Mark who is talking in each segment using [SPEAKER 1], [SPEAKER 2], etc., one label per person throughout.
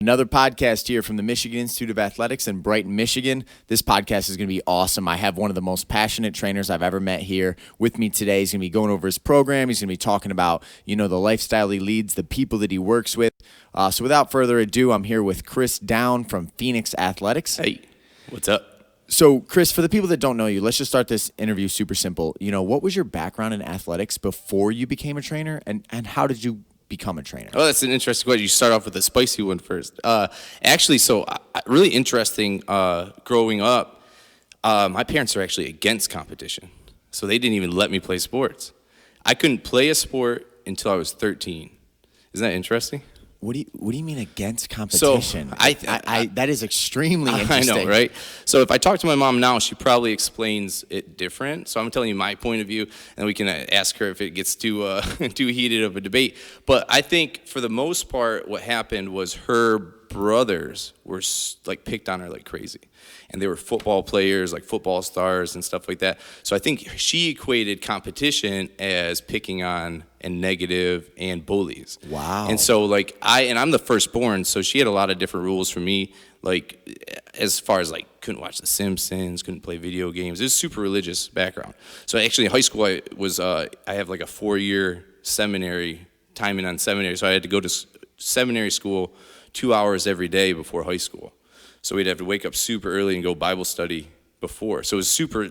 [SPEAKER 1] Another podcast here from the Michigan Institute of Athletics in Brighton, Michigan. This podcast is going to be awesome. I have one of the most passionate trainers I've ever met here with me today. He's going to be going over his program. He's going to be talking about, the lifestyle he leads, the people that he works with. So without further ado, I'm here with Chris Down from Phoenix Athletics.
[SPEAKER 2] Hey, what's up?
[SPEAKER 1] So, Chris, for the people that don't know you, let's just start this interview super simple. What was your background in athletics before you became a trainer, and how did you become a trainer?
[SPEAKER 2] Oh, that's an interesting question. You start off with a spicy one first. Really interesting. Growing up, my parents are actually against competition, so they didn't even let me play sports. I couldn't play a sport until I was 13. Isn't that interesting?
[SPEAKER 1] What do you mean against competition? So that is extremely interesting.
[SPEAKER 2] I know, right? So if I talk to my mom now, she probably explains it different. So I'm telling you my point of view, and we can ask her if it gets too too heated of a debate. But I think for the most part, what happened was her brothers were picked on her like crazy, and they were football players, like football stars and stuff like that. So I think she equated competition as picking on and negative and bullies.
[SPEAKER 1] Wow.
[SPEAKER 2] And so I'm the firstborn, so she had a lot of different rules for me, as far as couldn't watch The Simpsons, couldn't play video games. It was a super religious background. So actually in high school I have a 4-year seminary, timing on seminary, so I had to go to seminary school 2 hours every day before high school. So we'd have to wake up super early and go Bible study before. So it was super,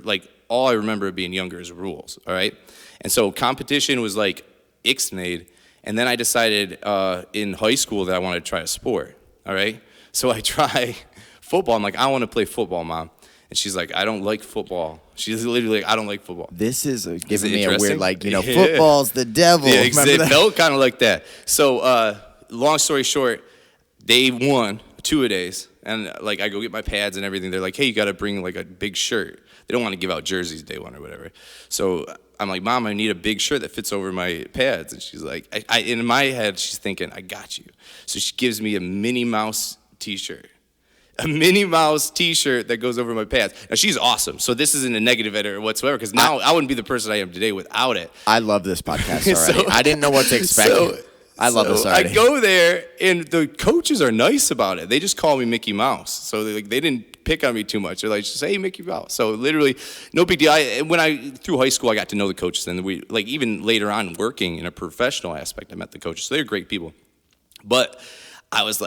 [SPEAKER 2] all I remember being younger is rules, all right? And so competition was ixnayed, and then I decided in high school that I wanted to try a sport, all right? So I try football. I'm like, I want to play football, Mom. And she's like, I don't like football. She's literally like, I don't like football.
[SPEAKER 1] This is giving me a weird, football's the devil.
[SPEAKER 2] Yeah, it felt kind of like that. So long story short, day one, 2-a-days, and I go get my pads and everything. They're like, hey, you got to bring a big shirt. They don't want to give out jerseys day one or whatever. So I'm like, Mom, I need a big shirt that fits over my pads. And she's like, in my head, she's thinking, I got you. So she gives me a Minnie Mouse t-shirt. A Minnie Mouse t-shirt that goes over my pads. Now, she's awesome. So this isn't a negative edit whatsoever, because now I wouldn't be the person I am today without it.
[SPEAKER 1] I love this podcast already. I didn't know what to expect. I love this already.
[SPEAKER 2] I go there, and the coaches are nice about it. They just call me Mickey Mouse. So they didn't pick on me too much. They're like, just hey, Mickey Mouse. So literally, no big deal. Through high school, I got to know the coaches. And we, even later on working in a professional aspect, I met the coaches. So they're great people. But I was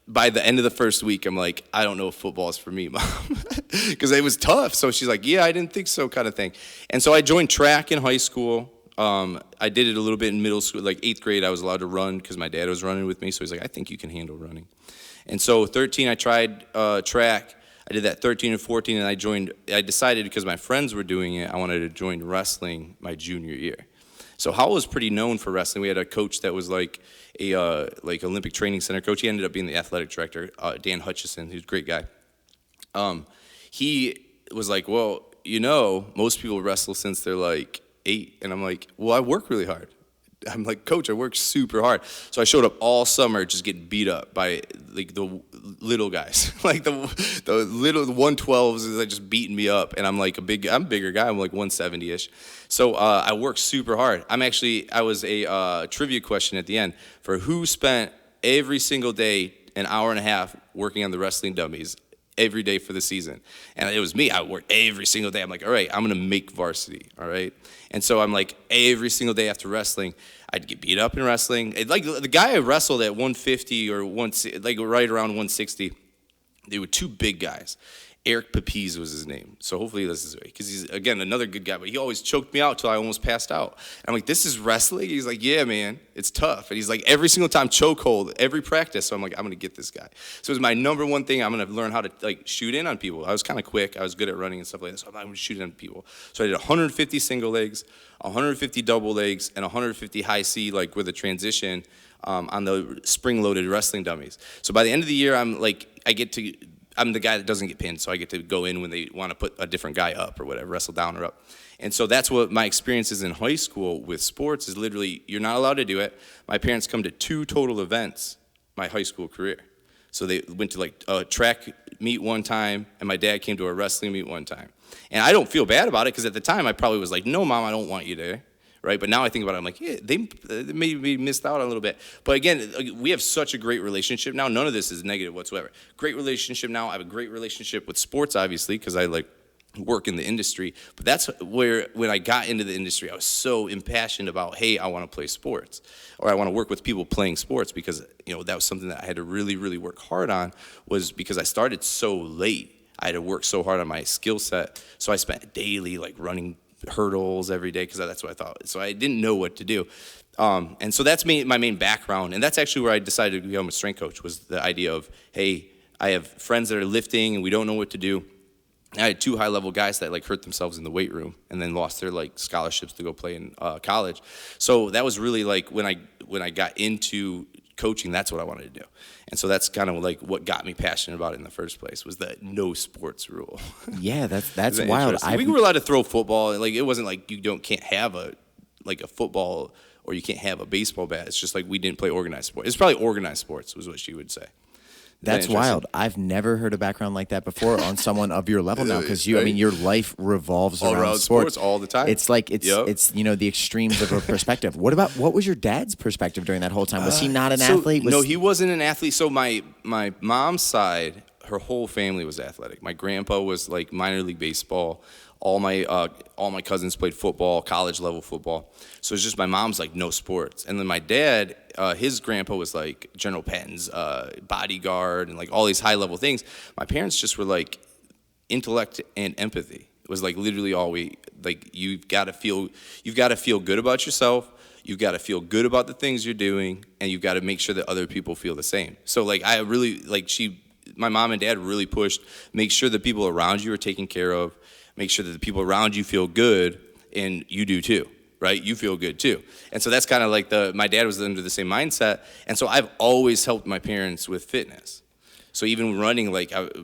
[SPEAKER 2] by the end of the first week, I'm like, I don't know if football is for me, Mom. Because it was tough. So she's like, yeah, I didn't think so, kind of thing. And so I joined track in high school. I did it a little bit in middle school. 8th grade, I was allowed to run because my dad was running with me. So he's like, I think you can handle running. And so 13, I tried track. I did that 13 and 14, and I decided because my friends were doing it, I wanted to join wrestling my junior year. So Howell was pretty known for wrestling. We had a coach that was a Olympic Training Center coach. He ended up being the athletic director, Dan Hutchison. He was a great guy. He was like, well, most people wrestle since they're 8. And I'm like, well, I work really hard. I'm like, Coach, I work super hard. So I showed up all summer just getting beat up by the little guys, the little 112s is just beating me up. And I'm I'm a bigger guy. I'm 170-ish. So I worked super hard. I was a trivia question at the end for who spent every single day an hour and a half working on the wrestling dummies every day for the season. And it was me. I worked every single day. I'm like, all right, I'm going to make varsity, all right? And so I'm every single day after wrestling, I'd get beat up in wrestling. The guy I wrestled at 150 or right around 160, they were two big guys. Eric Papiz was his name. So hopefully this is right, because he's, again, another good guy, but he always choked me out till I almost passed out. And I'm like, this is wrestling? He's like, yeah, man, it's tough. And he's like, every single time, chokehold, every practice. So I'm like, I'm going to get this guy. So it was my number one thing. I'm going to learn how to shoot in on people. I was kind of quick. I was good at running and stuff like that. So I'm going to shoot in on people. So I did 150 single legs, 150 double legs, and 150 high C, with a transition on the spring-loaded wrestling dummies. So by the end of the year, I'm the guy that doesn't get pinned, so I get to go in when they want to put a different guy up or whatever, wrestle down or up. And so that's what my experience is in high school with sports is literally, you're not allowed to do it. My parents come to 2 total events my high school career. So they went to a track meet one time, and my dad came to a wrestling meet one time. And I don't feel bad about it because at the time I probably was like, no, Mom, I don't want you there. right? But now I think about it, I'm like, yeah, they maybe missed out on a little bit. But again, we have such a great relationship now. None of this is negative whatsoever. Great relationship now. I have a great relationship with sports, obviously, because I work in the industry. But that's where, when I got into the industry, I was so impassioned about, hey, I want to play sports, or I want to work with people playing sports, because that was something that I had to really, really work hard on, was because I started so late. I had to work so hard on my skill set. So I spent daily running hurdles every day, because that's what I thought. So I didn't know what to do. And so that's my main background. And that's actually where I decided to become a strength coach, was the idea of, hey, I have friends that are lifting and we don't know what to do. I had 2 high-level guys that hurt themselves in the weight room and then lost their scholarships to go play in college. So that was really when I got into coaching, that's what I wanted to do. And so that's kind of what got me passionate about it in the first place, was the no sports rule.
[SPEAKER 1] Yeah, that's wild.
[SPEAKER 2] We were allowed to throw football. It wasn't like you can't have a football, or you can't have a baseball bat. It's just we didn't play organized sports. It's probably organized sports was what she would say.
[SPEAKER 1] That's wild. I've never heard a background like that before on someone of your level now, because your life revolves around sports
[SPEAKER 2] all the time.
[SPEAKER 1] It's it's the extremes of a perspective. What was your dad's perspective during that whole time? Was he not an athlete?
[SPEAKER 2] No, he wasn't an athlete. So my mom's side, her whole family was athletic. My grandpa was minor league baseball. All my cousins played football, college level football. So it's just my mom's no sports. And then my dad, his grandpa was General Patton's bodyguard and all these high level things. My parents just were intellect and empathy. It was literally all we you've got to feel good about yourself. You've got to feel good about the things you're doing, and you've got to make sure that other people feel the same. So I really my mom and dad really pushed, make sure the people around you are taken care of. Make sure that the people around you feel good, and you do too, right? You feel good too. And so that's kind of my dad was under the same mindset. And so I've always helped my parents with fitness. So even running,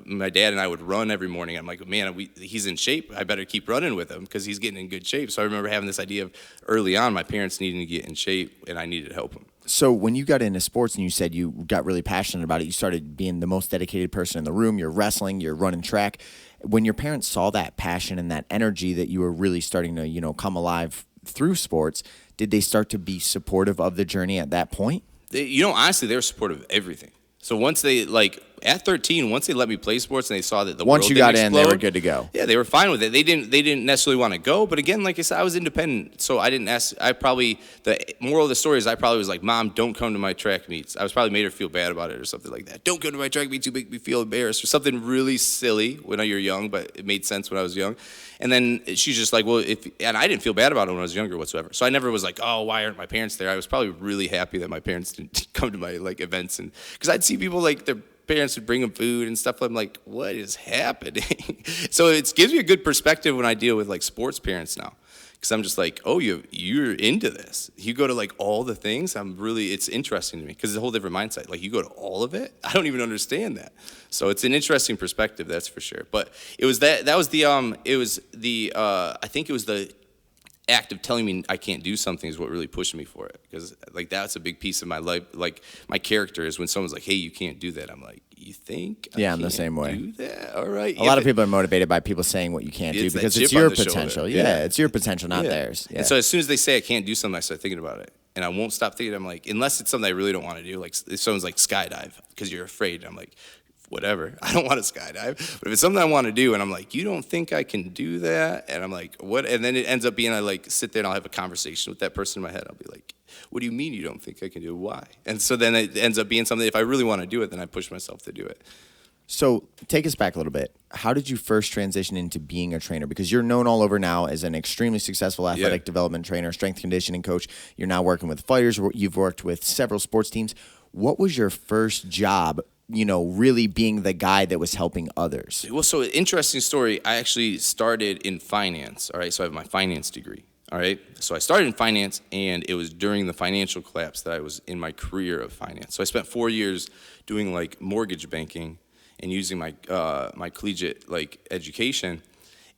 [SPEAKER 2] my dad and I would run every morning. I'm like, man, he's in shape. I better keep running with him because he's getting in good shape. So I remember having this idea of early on, my parents needing to get in shape, and I needed to help them.
[SPEAKER 1] So when you got into sports and you said you got really passionate about it, you started being the most dedicated person in the room. You're wrestling, you're running track. When your parents saw that passion and that energy that you were really starting to, come alive through sports, did they start to be supportive of the journey at that point?
[SPEAKER 2] Honestly, they were supportive of everything. So once they at 13, once they let me play sports and they saw that the
[SPEAKER 1] once
[SPEAKER 2] world
[SPEAKER 1] you got
[SPEAKER 2] didn't
[SPEAKER 1] in,
[SPEAKER 2] explode,
[SPEAKER 1] they were good to go.
[SPEAKER 2] Yeah, they were fine with it. They didn't necessarily want to go, but again, like I said, I was independent, so I didn't ask. The moral of the story is I probably was like, Mom, don't come to my track meets. I was probably made her feel bad about it or something like that. Don't come to my track meets, you make me feel embarrassed, or something really silly when you're young, but it made sense when I was young. And then she's just like, well, and I didn't feel bad about it when I was younger whatsoever. So I never was like, oh, why aren't my parents there? I was probably really happy that my parents didn't come to my events, and because I'd see people their parents would bring them food and stuff. I'm like, what is happening? So it gives me a good perspective when I deal with sports parents now, because I'm just like, oh, you're into this. You go to all the things. It's interesting to me because it's a whole different mindset. You go to all of it. I don't even understand that. So it's an interesting perspective, that's for sure. But it was I think it was the act of telling me I can't do something is what really pushed me for it, because that's a big piece of my life. My character is when someone's like, hey, you can't do that, I'm like, you think
[SPEAKER 1] I'm the same way.
[SPEAKER 2] Do that? All right.
[SPEAKER 1] A lot of people are motivated by people saying what you can't do because it's your potential. Yeah, it's your potential, not theirs. Yeah.
[SPEAKER 2] And so as soon as they say I can't do something, I start thinking about it, and I won't stop thinking. I'm like, unless it's something I really don't want to do, if someone's like skydive because you're afraid, I'm like, whatever, I don't want to skydive. But if it's something I want to do and I'm like, you don't think I can do that? And I'm like, what? And then it ends up being I sit there and I'll have a conversation with that person in my head. I'll be like, what do you mean you don't think I can do it? Why? And so then it ends up being something, if I really want to do it, then I push myself to do it.
[SPEAKER 1] So take us back a little bit. How did you first transition into being a trainer? Because you're known all over now as an extremely successful athletic development trainer, strength conditioning coach. You're now working with fighters. You've worked with several sports teams. What was your first job, really being the guy that was helping others?
[SPEAKER 2] Well, so interesting story. I actually started in finance, all right? So I have my finance degree, all right? So I started in finance, and it was during the financial collapse that I was in my career of finance. So I spent 4 years doing mortgage banking and using my my collegiate education,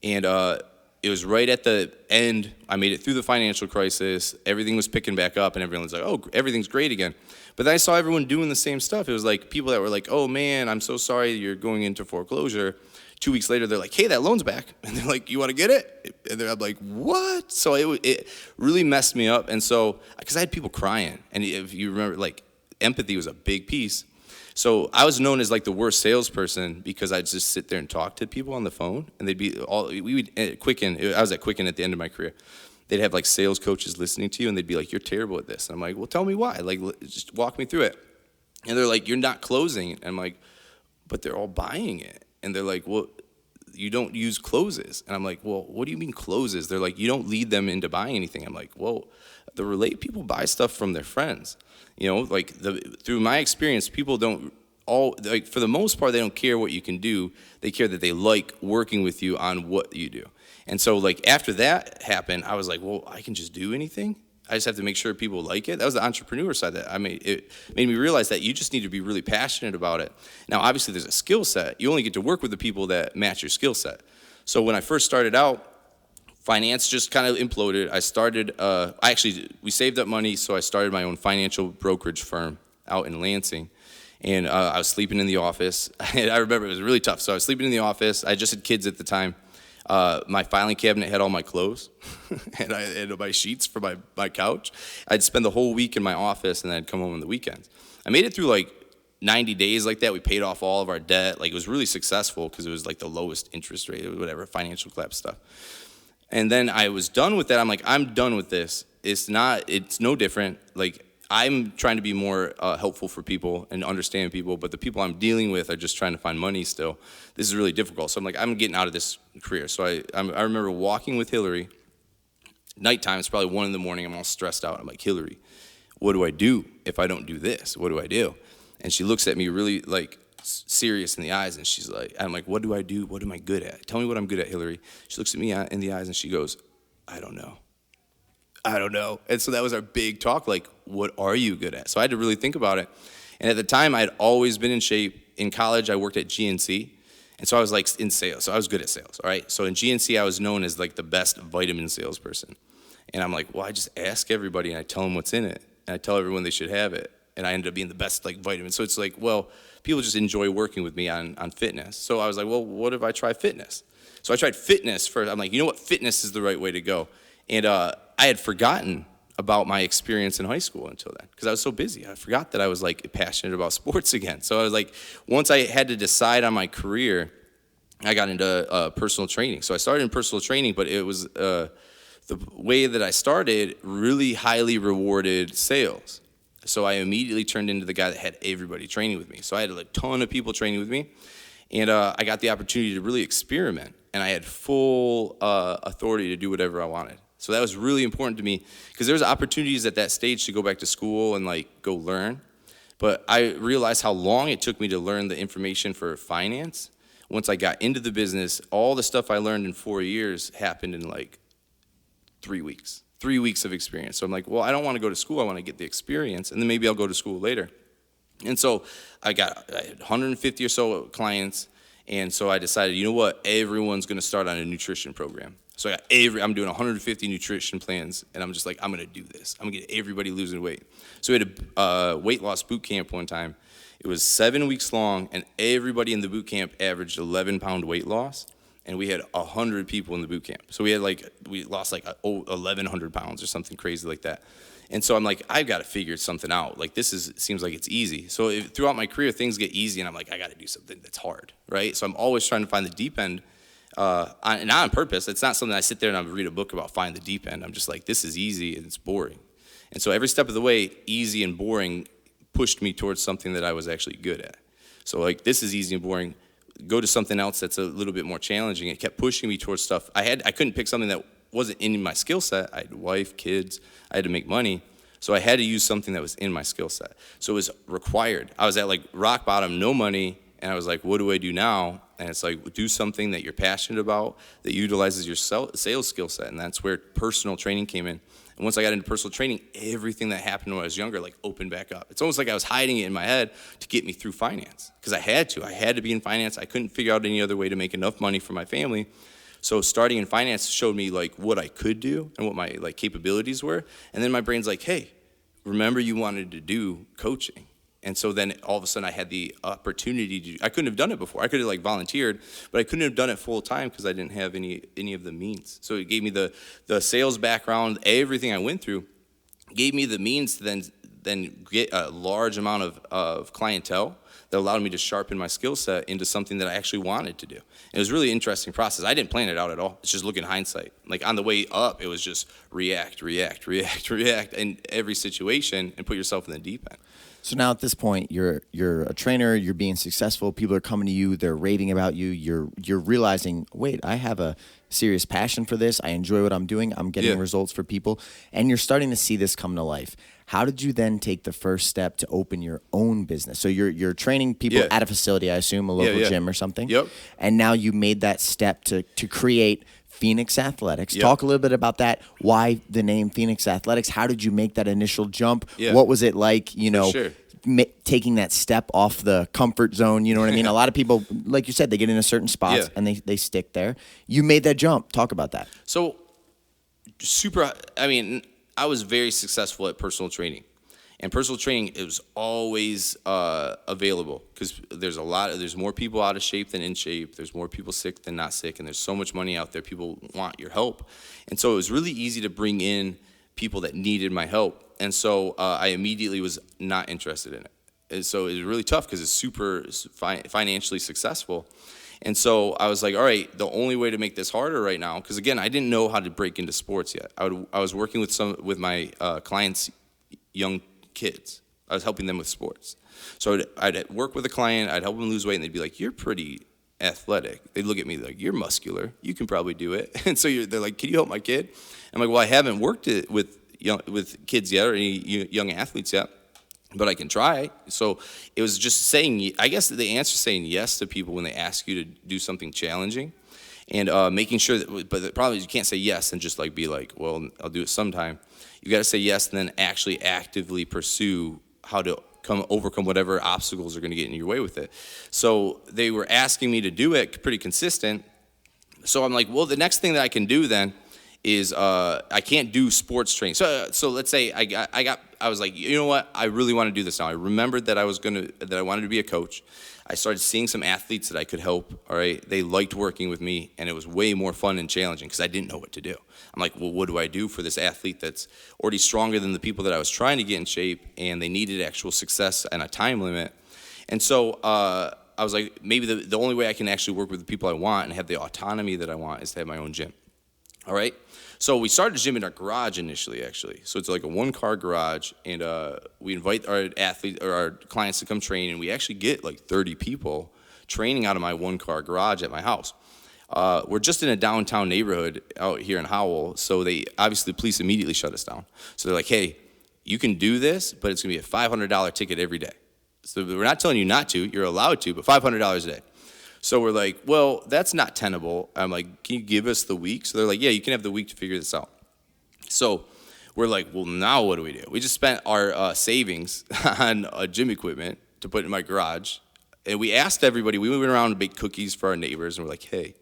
[SPEAKER 2] and it was right at the end. I made it through the financial crisis. Everything was picking back up, and everyone was like, oh, everything's great again. But then I saw everyone doing the same stuff. It was people that were like, oh, man, I'm so sorry you're going into foreclosure. 2 weeks later, they're like, hey, that loan's back. And they're like, you want to get it? And I'm like, what? So it really messed me up. And so, because I had people crying. And if you remember, like, empathy was a big piece. So I was known as like the worst salesperson because I'd just sit there and talk to people on the phone, and they'd be at Quicken. I was at Quicken at the end of my career. They'd have like sales coaches listening to you, and they'd be like, you're terrible at this. And I'm like, well, tell me why. Like, just walk me through it. And they're like, you're not closing. And I'm like, but they're all buying it. And they're like, well, you don't use closes. And I'm like, well, what do you mean closes? They're like, you don't lead them into buying anything. I'm like, well, the Relate people buy stuff from their friends. Like through my experience, people don't for the most part, they don't care what you can do. They care that they like working with you on what you do. And so like after that happened, I was like, well, I can just do anything. I just have to make sure people like it. That was the entrepreneur side that it made me realize that you just need to be really passionate about it. Now, obviously there's a skill set. You only get to work with the people that match your skill set. So when I first started out, finance just kind of imploded. I started, we saved up money, so I started my own financial brokerage firm out in Lansing. And I was sleeping in the office. I remember it was really tough. So I was sleeping in the office. I just had kids at the time. My filing cabinet had all my clothes and I had my sheets for my couch. I'd spend the whole week in my office, and then I'd come home on the weekends. I made it through like 90 days like that. We paid off all of our debt. Like, it was really successful because it was like the lowest interest rate or whatever, financial collapse stuff. And then I was done with that. I'm like, I'm done with this. It's no different. Like, I'm trying to be more helpful for people and understand people, but the people I'm dealing with are just trying to find money still. This is really difficult. So I'm like, I'm getting out of this career. So I remember walking with Hillary. Nighttime, it's probably 1 a.m. I'm all stressed out. I'm like, Hillary, what do I do if I don't do this? What do I do? And she looks at me really like serious in the eyes, and she's like, I'm like, what do I do? What am I good at? Tell me what I'm good at, Hillary. She looks at me in the eyes and she goes, I don't know. And so that was our big talk, like, what are you good at? So I had to really think about it. And at the time, I'd always been in shape. In college, I worked at GNC. And so I was like in sales. So I was good at sales, all right? So in GNC, I was known as like the best vitamin salesperson. And I'm like, well, I just ask everybody and I tell them what's in it. And I tell everyone they should have it. And I ended up being the best like vitamin. So it's like, well, people just enjoy working with me on fitness. So I was like, well, what if I try fitness? So I tried fitness first. I'm like, you know what? Fitness is the right way to go. And I had forgotten about my experience in high school until then because I was so busy. I forgot that I was like passionate about sports again. So I was like, once I had to decide on my career, I got into personal training. So I started in personal training, but it was the way that I started really highly rewarded sales. So I immediately turned into the guy that had everybody training with me. So I had a ton of people training with me, and I got the opportunity to really experiment, and I had full authority to do whatever I wanted. So that was really important to me because there was opportunities at that stage to go back to school and like go learn. But I realized how long it took me to learn the information for finance. Once I got into the business, all the stuff I learned in 4 years happened in like 3 weeks. 3 weeks of experience. So I'm like, well, I don't want to go to school. I want to get the experience, and then maybe I'll go to school later. And so I had 150 or so clients, and so I decided, you know what? Everyone's going to start on a nutrition program. So I'm doing 150 nutrition plans, and I'm just like, I'm going to do this. I'm going to get everybody losing weight. So we had a weight loss boot camp one time. It was 7 weeks long, and everybody in the boot camp averaged 11-pound weight loss. And we had 100 people in the boot camp. So we lost like 1,100 pounds or something crazy like that. And so I'm like, I've got to figure something out. Like, seems like it's easy. So throughout my career, things get easy, and I'm like, I got to do something that's hard, right? So I'm always trying to find the deep end, and not on purpose. It's not something I sit there and I read a book about find the deep end. I'm just like, this is easy and it's boring. And so every step of the way, easy and boring pushed me towards something that I was actually good at. So like, this is easy and boring. Go to something else that's a little bit more challenging. It kept pushing me towards stuff. I couldn't pick something that wasn't in my skill set. I had a wife, kids. I had to make money. So I had to use something that was in my skill set. So it was required. I was at like rock bottom, no money, and I was like, what do I do now? And it's like, do something that you're passionate about that utilizes your sales skill set, and that's where personal training came in. And once I got into personal training, everything that happened when I was younger like opened back up. It's almost like I was hiding it in my head to get me through finance because I had to be in finance. I couldn't figure out any other way to make enough money for my family. So starting in finance showed me like what I could do and what my like capabilities were. And then my brain's like, hey, remember you wanted to do coaching. And so then all of a sudden I had the opportunity I couldn't have done it before. I could have like volunteered, but I couldn't have done it full time because I didn't have any of the means. So it gave me the sales background, everything I went through, gave me the means to then get a large amount of clientele that allowed me to sharpen my skill set into something that I actually wanted to do. And it was a really interesting process. I didn't plan it out at all. It's just looking hindsight. Like on the way up, it was just react in every situation and put yourself in the deep end.
[SPEAKER 1] So now at this point, you're a trainer, you're being successful, people are coming to you, they're raving about you, you're realizing, wait, I have a serious passion for this, I enjoy what I'm doing, I'm getting results for people, and you're starting to see this come to life. How did you then take the first step to open your own business? So you're training people at a facility, I assume, a local gym or something.
[SPEAKER 2] Yep.
[SPEAKER 1] And now you made that step to create Phoenix Athletics. Yep. Talk a little bit about that. Why the name Phoenix Athletics? How did you make that initial jump? Yeah. What was it like, taking that step off the comfort zone? You know what I mean? A lot of people, like you said, they get into certain spots and they stick there. You made that jump. Talk about that.
[SPEAKER 2] So I was very successful at personal training. And personal training, it was always available because there's more people out of shape than in shape. There's more people sick than not sick. And there's so much money out there. People want your help. And so it was really easy to bring in people that needed my help. And so I immediately was not interested in it. And so it was really tough because it's super financially successful. And so I was like, all right, the only way to make this harder right now, because again, I didn't know how to break into sports yet. I was working with my clients' young kids. I was helping them with sports. So I'd work with a client, I'd help them lose weight, and they'd be like, you're pretty athletic. They'd look at me like, you're muscular. You can probably do it. And so they're like, can you help my kid? I'm like, well, I haven't worked it with kids yet or any young athletes yet, but I can try. So it was just saying, I guess the answer is saying yes to people when they ask you to do something challenging and making sure that, but the problem is you can't say yes and just like be like, well, I'll do it sometime. You got to say yes and then actually actively pursue how to overcome whatever obstacles are going to get in your way with it. So they were asking me to do it pretty consistent. So I'm like, well, the next thing that I can do then is I can't do sports training. So let's say I was like, you know what? I really want to do this now. I remembered that I wanted to be a coach. I started seeing some athletes that I could help. All right, they liked working with me, and it was way more fun and challenging because I didn't know what to do. I'm like, well, what do I do for this athlete that's already stronger than the people that I was trying to get in shape, and they needed actual success and a time limit? And so I was like, maybe the only way I can actually work with the people I want and have the autonomy that I want is to have my own gym. All right. So we started a gym in our garage initially, actually. So it's like a one-car garage, and we invite our athletes or our clients to come train, and we actually get like 30 people training out of my one-car garage at my house. We're just in a downtown neighborhood out here in Howell, so the police immediately shut us down. So they're like, hey, you can do this, but it's going to be a $500 ticket every day. So we're not telling you not to. You're allowed to, but $500 a day. So we're like, well, that's not tenable. I'm like, can you give us the week? So they're like, yeah, you can have the week to figure this out. So we're like, well, now what do? We just spent our savings on gym equipment to put in my garage. And we asked everybody, we went around and baked cookies for our neighbors. And we're like, hey,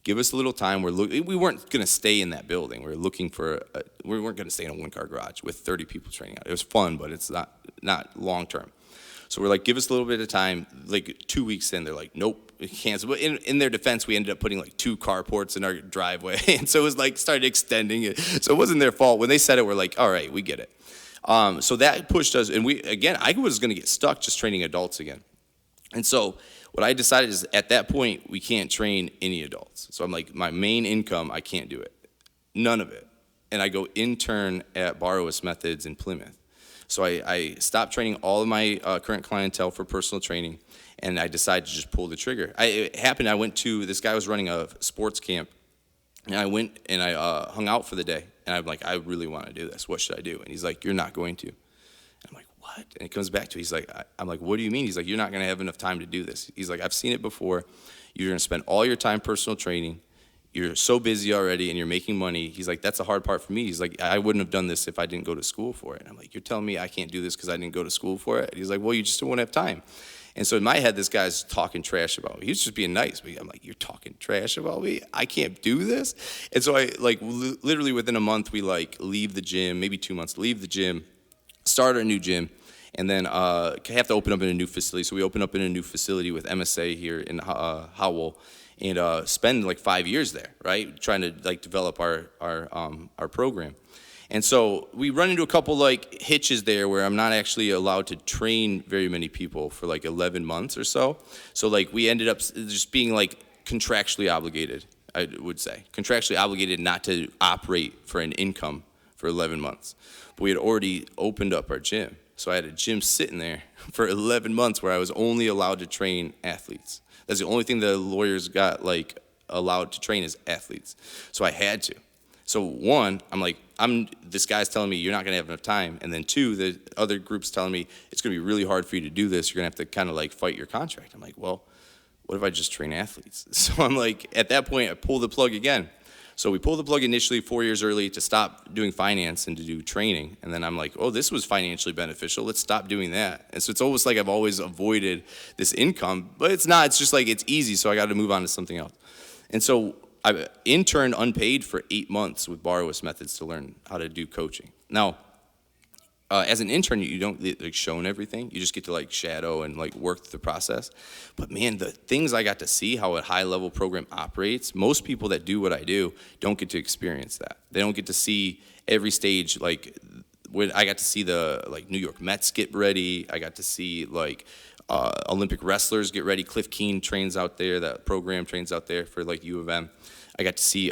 [SPEAKER 2] give us a little time. We weren't going to stay in that building. We weren't going to stay in a one-car garage with 30 people training out. It was fun, but it's not long-term. So we're like, give us a little bit of time. Like 2 weeks in, they're like, nope. We cancel. But in their defense, we ended up putting like 2 carports in our driveway, and so it was like started extending it. So it wasn't their fault. When they said it, we're like, all right, we get it. So that pushed us, and I was going to get stuck just training adults again. And so what I decided is at that point we can't train any adults. So I'm like, my main income, I can't do it, none of it, and I go intern at Borrowus Methods in Plymouth. So I stopped training all of my current clientele for personal training, and I decided to just pull the trigger. It happened, this guy was running a sports camp, and I went and I hung out for the day, and I'm like, I really want to do this. What should I do? And he's like, you're not going to. And I'm like, what? And it comes back to, I'm like, what do you mean? He's like, you're not going to have enough time to do this. He's like, I've seen it before. You're going to spend all your time personal training. You're so busy already and you're making money. He's like, that's the hard part for me. He's like, I wouldn't have done this if I didn't go to school for it. And I'm like, you're telling me I can't do this because I didn't go to school for it? And he's like, well, you just won't have time. And so in my head, this guy's talking trash about me. He's just being nice. But I'm like, you're talking trash about me? I can't do this? And so I literally within a month, we leave the gym, maybe 2 months, leave the gym, start our new gym. and then have to open up in a new facility. So we opened up in a new facility with MSA here in Howell, and spend like 5 years there, right, trying to like develop our program. And so we run into a couple like hitches there where I'm not actually allowed to train very many people for like 11 months or so. So like we ended up just being like contractually obligated, I would say. Contractually obligated not to operate for an income for 11 months. But we had already opened up our gym. So I had a gym sitting there for 11 months where I was only allowed to train athletes. That's the only thing the lawyers got like allowed to train is athletes. So I had to. So one, I'm like, this guy's telling me you're not gonna have enough time. And then two, the other group's telling me it's gonna be really hard for you to do this. You're gonna have to kind of like fight your contract. I'm like, well, what if I just train athletes? So I'm like, at that point, I pull the plug again. So we pulled the plug initially 4 years early to stop doing finance and to do training. And then I'm like, oh, this was financially beneficial. Let's stop doing that. And so it's almost like I've always avoided this income, but it's not. It's just like it's easy, so I got to move on to something else. And so I interned unpaid for 8 months with Barwis Methods to learn how to do coaching. Now, as an intern, you don't get like shown everything. You just get to like shadow and like work the process. But man, the things I got to see, how a high-level program operates, most people that do what I do don't get to experience that. They don't get to see every stage. Like when I got to see the like New York Mets get ready. I got to see like Olympic wrestlers get ready. Cliff Keen trains out there. That program trains out there for like U of M. I got to see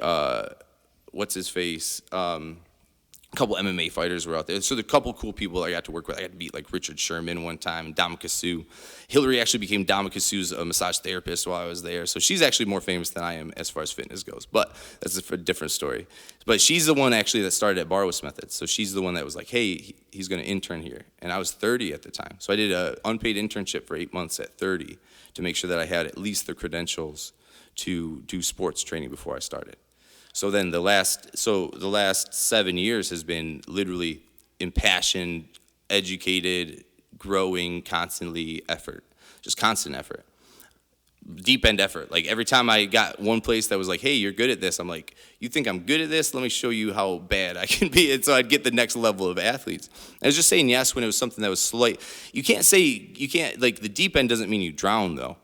[SPEAKER 2] what's his face. A couple MMA fighters were out there. So the couple cool people I got to work with. I got to meet like Richard Sherman one time, Dominic Sue. Hillary actually became Dominic Sue's massage therapist while I was there. So she's actually more famous than I am as far as fitness goes. But that's a different story. But she's the one actually that started at Barwis Methods. So she's the one that was like, hey, he's going to intern here. And I was 30 at the time. So I did an unpaid internship for 8 months at 30 to make sure that I had at least the credentials to do sports training before I started. So then the last 7 years has been literally impassioned, educated, growing, constantly effort, just constant effort, deep end effort. Like every time I got one place that was like, hey, you're good at this, I'm like, you think I'm good at this? Let me show you how bad I can be. And so I'd get the next level of athletes. I was just saying yes when it was something that was slight. You can't like the deep end doesn't mean you drown though.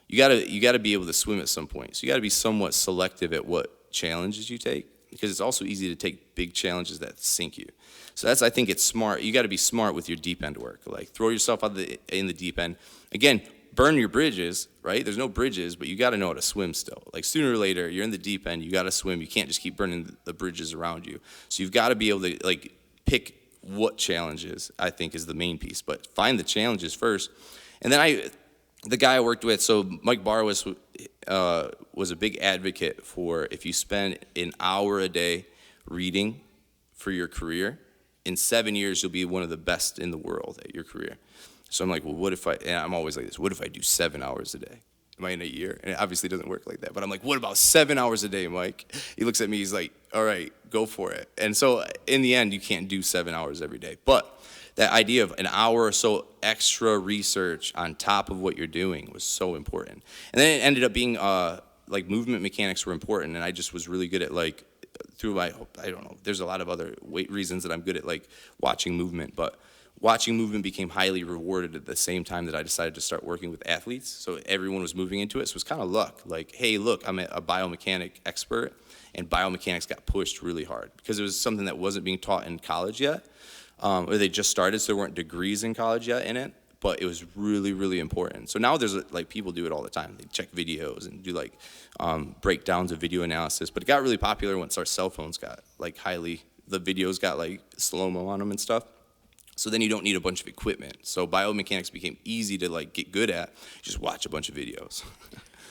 [SPEAKER 2] You gotta be able to swim at some point. So you gotta be somewhat selective at what challenges you take, because it's also easy to take big challenges that sink you. So I think it's smart. You got to be smart with your deep end work. Like throw yourself in the deep end. Again, burn your bridges, right? There's no bridges, but you got to know how to swim still. Like sooner or later, you're in the deep end. You got to swim. You can't just keep burning the bridges around you. So you've got to be able to like pick what challenges I think is the main piece. But find the challenges first, and then the guy I worked with, so Mike Barwis was a big advocate for if you spend an hour a day reading for your career, in 7 years you'll be one of the best in the world at your career. So I'm like, well, and I'm always like this, what if I do 7 hours a day? Am I in a year? And it obviously doesn't work like that. But I'm like, what about 7 hours a day, Mike? He looks at me, he's like, all right, go for it. And so in the end, you can't do 7 hours every day. But that idea of an hour or so extra research on top of what you're doing was so important. And then it ended up being like movement mechanics were important, and I just was really good at like through my, I don't know, there's a lot of other reasons that I'm good at like watching movement, but watching movement became highly rewarded at the same time that I decided to start working with athletes. So everyone was moving into it. So it was kind of luck. Like, hey, look, I'm a biomechanic expert, and biomechanics got pushed really hard because it was something that wasn't being taught in college yet. Or they just started, so there weren't degrees in college yet in it, but it was really, really important. So now there's like people do it all the time. They check videos and do like breakdowns of video analysis, but it got really popular once our cell phones got like the videos got like slow-mo on them and stuff. So then you don't need a bunch of equipment. So biomechanics became easy to like get good at. Just watch a bunch of videos.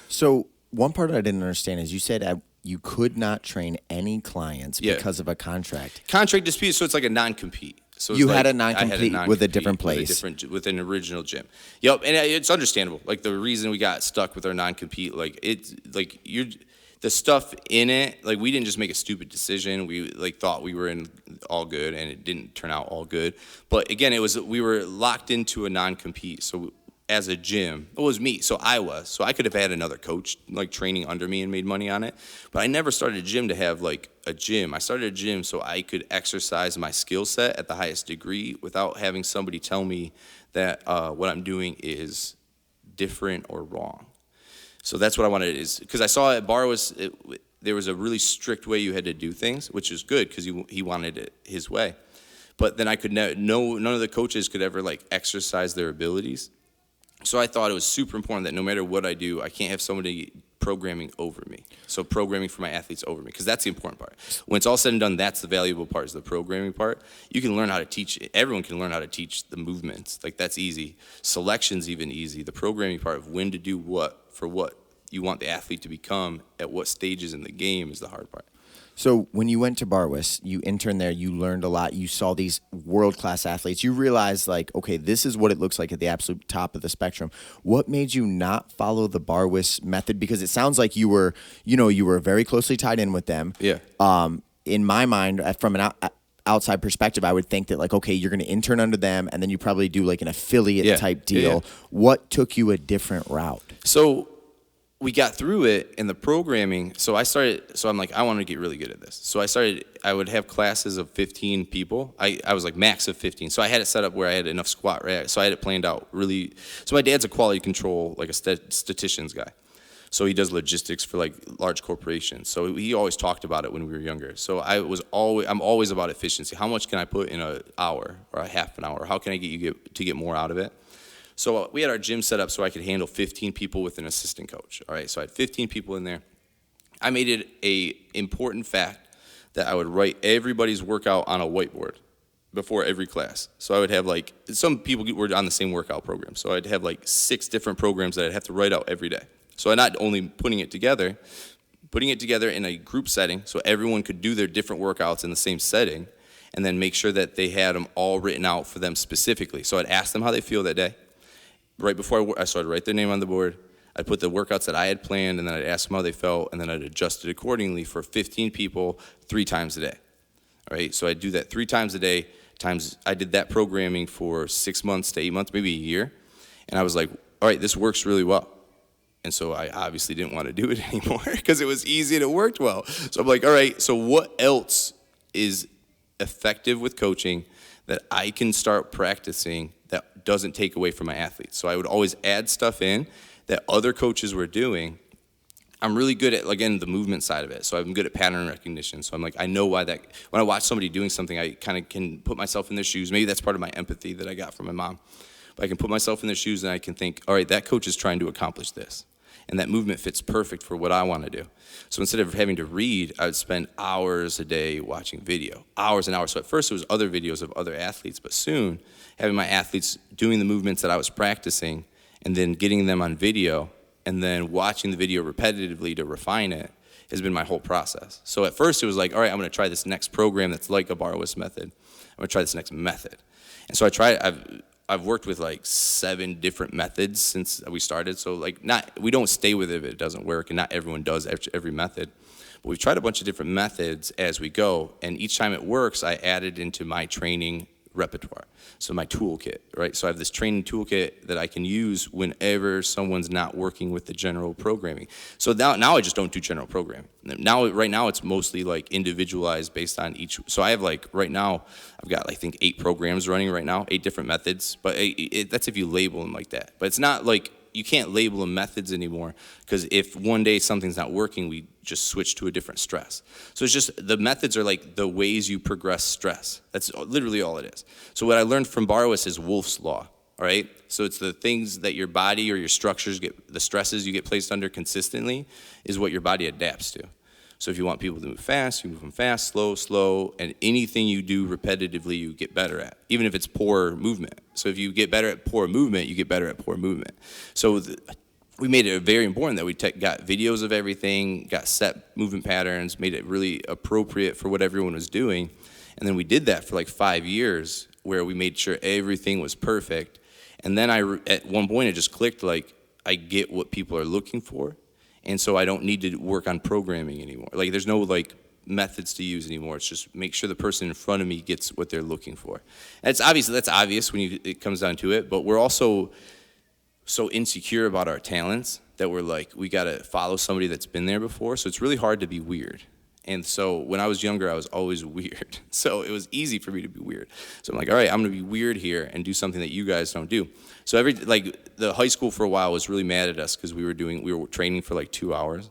[SPEAKER 1] So one part I didn't understand is you said you could not train any clients because of a contract.
[SPEAKER 2] Contract dispute, so it's like a non-compete. So
[SPEAKER 1] you had a non-compete with a different place.
[SPEAKER 2] With an original gym. Yep, and it's understandable. Like the reason we got stuck with our non-compete, like it's like the stuff in it, like we didn't just make a stupid decision. We like thought we were in all good, and it didn't turn out all good. But again, we were locked into a non-compete. So as a gym. It was me, so I could have had another coach like training under me and made money on it. But I never started a gym to have like a gym. I started a gym so I could exercise my skill set at the highest degree without having somebody tell me that what I'm doing is different or wrong. So that's what I wanted, is because I saw at Barwis there was a really strict way you had to do things, which is good because he wanted it his way. But then I could none of the coaches could ever like exercise their abilities. So I thought it was super important that no matter what I do, I can't have somebody programming over me. So programming for my athletes over me, because that's the important part. When it's all said and done, that's the valuable part, is the programming part. You can learn how to teach. Everyone can learn how to teach the movements. Like, that's easy. Selection's even easy. The programming part of when to do what for what you want the athlete to become at what stages in the game is the hard part.
[SPEAKER 1] So when you went to Barwis, you interned there, you learned a lot, you saw these world-class athletes, you realized, like, okay, this is what it looks like at the absolute top of the spectrum. What made you not follow the Barwis method? Because it sounds like you were very closely tied in with them.
[SPEAKER 2] Yeah.
[SPEAKER 1] In my mind, from an outside perspective, I would think that, like, okay, you're going to intern under them, and then you probably do like an affiliate type deal. Yeah. What took you a different route?
[SPEAKER 2] So we got through it in the programming. So I'm like, I want to get really good at this. So I would have classes of 15 people. I was like max of 15. So I had it set up where I had enough squat, right? So I had it planned out really. So my dad's a quality control, like a statisticians guy. So he does logistics for like large corporations. So he always talked about it when we were younger. So I'm always about efficiency. How much can I put in an hour or a half an hour? How can I get more out of it? So we had our gym set up so I could handle 15 people with an assistant coach. All right, so I had 15 people in there. I made it a important fact that I would write everybody's workout on a whiteboard before every class. So I would have like, some people were on the same workout program. So I'd have like 6 different programs that I'd have to write out every day. So I'm not only putting it together in a group setting so everyone could do their different workouts in the same setting, and then make sure that they had them all written out for them specifically. So I'd ask them how they feel that day. Right before I started, write their name on the board. I'd put the workouts that I had planned, and then I'd ask them how they felt, and then I'd adjust it accordingly for 15 people 3 times a day. All right, so I'd do that 3 times a day. I did that programming for 6 months to 8 months, maybe a year, and I was like, all right, this works really well. And so I obviously didn't want to do it anymore because it was easy and it worked well. So I'm like, all right, so what else is effective with coaching that I can start practicing that doesn't take away from my athletes? So I would always add stuff in that other coaches were doing. I'm really good at, again, the movement side of it. So I'm good at pattern recognition. So I'm like, I know why that, when I watch somebody doing something, I kind of can put myself in their shoes. Maybe that's part of my empathy that I got from my mom. But I can put myself in their shoes and I can think, all right, that coach is trying to accomplish this. And that movement fits perfect for what I want to do. So instead of having to read, I would spend hours a day watching video, hours and hours. So at first it was other videos of other athletes, but soon having my athletes doing the movements that I was practicing and then getting them on video and then watching the video repetitively to refine it has been my whole process. So at first it was like, all right, I'm going to try this next program that's like a Barwis method. I'm going to try this next method. And so I've worked with like 7 different methods since we started. So like we don't stay with it if it doesn't work, and not everyone does every method. But we've tried a bunch of different methods as we go, and each time it works, I add it into my training repertoire. So my toolkit, right? So I have this training toolkit that I can use whenever someone's not working with the general programming. So now I just don't do general programming. Right now it's mostly like individualized based on each. So I have like, right now, I've got I think 8 programs running right now, 8 different methods, but that's if you label them like that. But it's not like, you can't label them methods anymore, because if one day something's not working, we just switch to a different stress. So it's just, the methods are like the ways you progress stress. That's literally all it is. So what I learned from Barwis is Wolff's Law, all right? So it's the things that your body or your structures the stresses you get placed under consistently is what your body adapts to. So if you want people to move fast, you move them fast, slow, and anything you do repetitively, you get better at, even if it's poor movement. So if you get better at poor movement, you get better at poor movement. So we made it very important that we got videos of everything, got set movement patterns, made it really appropriate for what everyone was doing. And then we did that for like 5 years, where we made sure everything was perfect. And then at one point, it just clicked, like, I get what people are looking for. And so I don't need to work on programming anymore. Like, there's no like methods to use anymore. It's just make sure the person in front of me gets what they're looking for. And that's obvious when it comes down to it. But we're also so insecure about our talents that we're like, we got to follow somebody that's been there before. So it's really hard to be weird. And so when I was younger, I was always weird. So it was easy for me to be weird. So I'm like, all right, I'm going to be weird here and do something that you guys don't do. So the high school for a while was really mad at us because we were training for like 2 hours.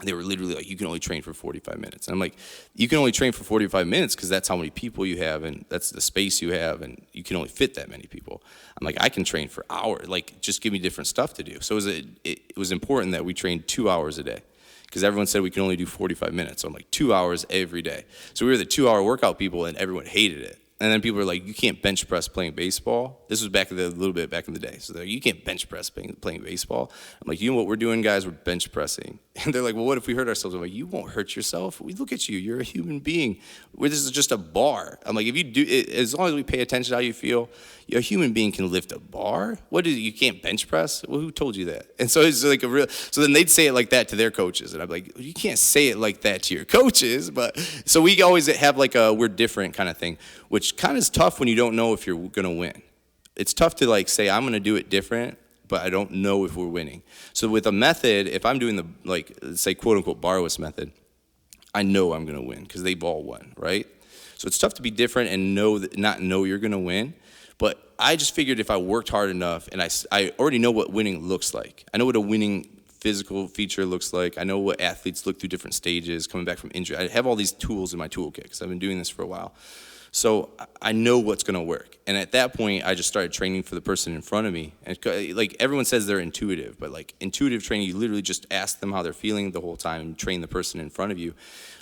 [SPEAKER 2] They were literally like, you can only train for 45 minutes. And I'm like, you can only train for 45 minutes because that's how many people you have and that's the space you have and you can only fit that many people. I'm like, I can train for hours. Like, just give me different stuff to do. So it was important that we trained 2 hours a day because everyone said we can only do 45 minutes. So I'm like, 2 hours every day. So we were the 2-hour workout people and everyone hated it. And then people were like, you can't bench press playing baseball. This was a little bit back in the day. So they're like, you can't bench press playing baseball. I'm like, you know what we're doing, guys? We're bench pressing. And they're like, well, what if we hurt ourselves? I'm like, you won't hurt yourself. We look at you. You're a human being. This is just a bar. I'm like, if you do it, as long as we pay attention to how you feel, a human being can lift a bar. You can't bench press? Well, who told you that? And so it's like so then they'd say it like that to their coaches. And I'm like, you can't say it like that to your coaches. But so we always have like a we're different kind of thing, which kind of is tough when you don't know if you're going to win. It's tough to like say, I'm going to do it different, but I don't know if we're winning. So with a method, if I'm doing let's say quote unquote Barwis method, I know I'm going to win because they've all won, right? So it's tough to be different and not know you're going to win. But I just figured if I worked hard enough, and I already know what winning looks like. I know what a winning physical feature looks like. I know what athletes look through different stages, coming back from injury. I have all these tools in my toolkit because I've been doing this for a while. So I know what's going to work. And at that point, I just started training for the person in front of me. And like everyone says they're intuitive, but like intuitive training, you literally just ask them how they're feeling the whole time and train the person in front of you.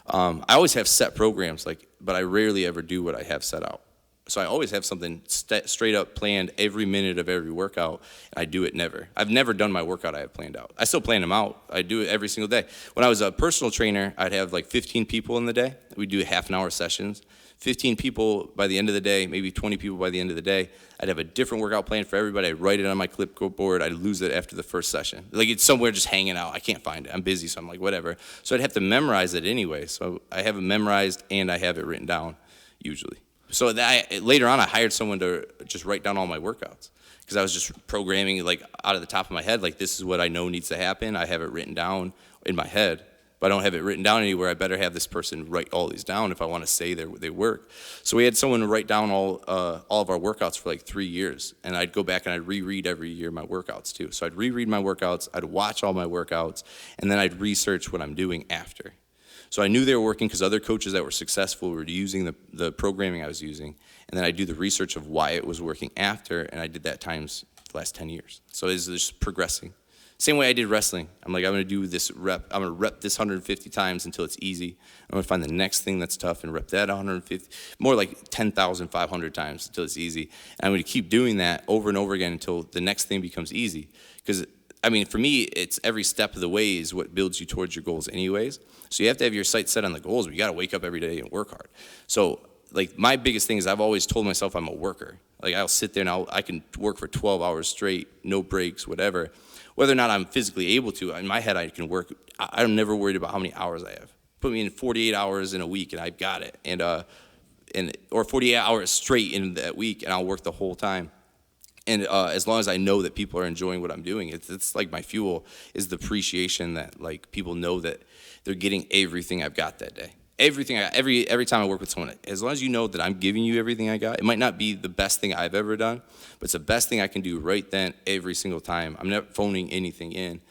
[SPEAKER 2] I always have set programs, but I rarely ever do what I have set out. So I always have something straight up planned every minute of every workout, and I do it never. I've never done my workout I have planned out. I still plan them out. I do it every single day. When I was a personal trainer, I'd have like 15 people in the day. We'd do half-an-hour sessions. 15 people by the end of the day, maybe 20 people by the end of the day. I'd have a different workout plan for everybody. I'd write it on my clipboard. I'd lose it after the first session. Like it's somewhere just hanging out. I can't find it. I'm busy, so I'm like, whatever. So I'd have to memorize it anyway. So I have it memorized and I have it written down usually. So later on, I hired someone to just write down all my workouts because I was just programming like out of the top of my head, like this is what I know needs to happen. I have it written down in my head, but I don't have it written down anywhere. I better have this person write all these down if I want to say they work. So we had someone write down all of our workouts for like 3 years, and I'd go back and I'd reread every year my workouts too. So I'd reread my workouts, I'd watch all my workouts, and then I'd research what I'm doing after. So I knew they were working because other coaches that were successful were using the programming I was using. And then I do the research of why it was working after, and I did that times the last 10 years. So it's just progressing. Same way I did wrestling. I'm like, I'm going to do this rep. I'm going to rep this 150 times until it's easy. I'm going to find the next thing that's tough and rep that 150, more like 10,500 times until it's easy. And I'm going to keep doing that over and over again until the next thing becomes easy. Because I mean, for me, it's every step of the way is what builds you towards your goals anyways. So you have to have your sights set on the goals, but you got to wake up every day and work hard. So like my biggest thing is I've always told myself I'm a worker. Like I'll sit there and I can work for 12 hours straight, no breaks, whatever. Whether or not I'm physically able to, in my head I can work. I'm never worried about how many hours I have. Put me in 48 hours in a week and I've got it. Or 48 hours straight in that week and I'll work the whole time. And as long as I know that people are enjoying what I'm doing, it's like my fuel is the appreciation that like people know that they're getting everything I've got that day. Everything every time I work with someone, as long as you know that I'm giving you everything I got, it might not be the best thing I've ever done, but it's the best thing I can do right then every single time. I'm not phoning anything in.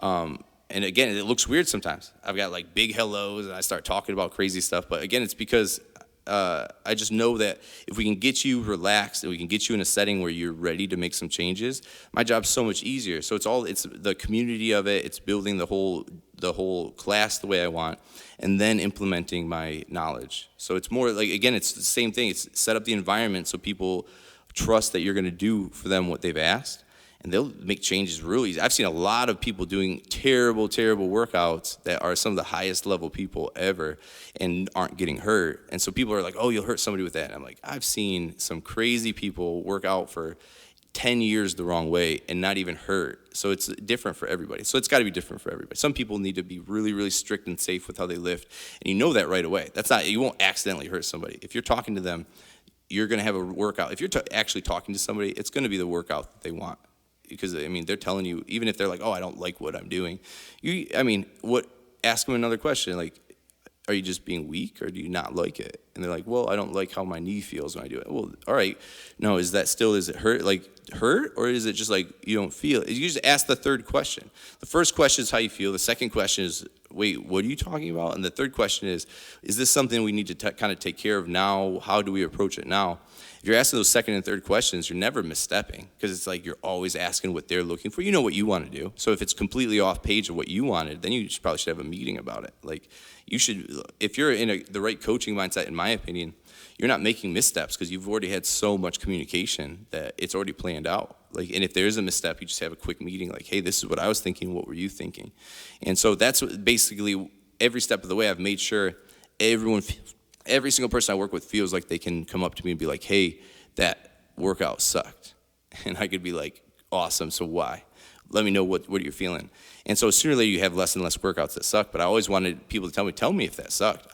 [SPEAKER 2] And again, it looks weird sometimes. I've got like big hellos and I start talking about crazy stuff, but again, it's because I just know that if we can get you relaxed and we can get you in a setting where you're ready to make some changes, my job's so much easier. So it's the community of it. It's building the whole class the way I want, and then implementing my knowledge. So it's more like, again, it's the same thing. It's set up the environment so people trust that you're going to do for them what they've asked. And they'll make changes really easy. I've seen a lot of people doing terrible, terrible workouts that are some of the highest level people ever and aren't getting hurt. And so people are like, oh, you'll hurt somebody with that. And I'm like, I've seen some crazy people work out for 10 years the wrong way and not even hurt. So it's different for everybody. So it's got to be different for everybody. Some people need to be really, really strict and safe with how they lift. And you know that right away. You won't accidentally hurt somebody. If you're talking to them, you're going to have a workout. If you're actually talking to somebody, it's going to be the workout that they want. because I mean, they're telling you, even if they're like, oh, I don't like what I'm doing, ask them another question, like, are you just being weak or do you not like it? And they're like, well, I don't like how my knee feels when I do it. Well, all right. No, is it hurt? Or is it just like you don't feel it? You just ask the third question. The first question is how you feel. The second question is, wait, what are you talking about? And the third question is this something we need to kind of take care of now? How do we approach it now? If you're asking those second and third questions, you're never misstepping, because it's like you're always asking what they're looking for. You know what you want to do. So if it's completely off page of what you wanted, then you probably should have a meeting about it. Like, you should, if you're in the right coaching mindset, in my opinion, you're not making missteps because you've already had so much communication that it's already planned out. Like, and if there is a misstep, you just have a quick meeting like, hey, this is what I was thinking. What were you thinking? And so that's what, basically every step of the way I've made sure every single person I work with feels like they can come up to me and be like, hey, that workout sucked. And I could be like, awesome, so why? Let me know what you're feeling. And so sooner or later you have less and less workouts that suck, but I always wanted people to tell me if that sucked.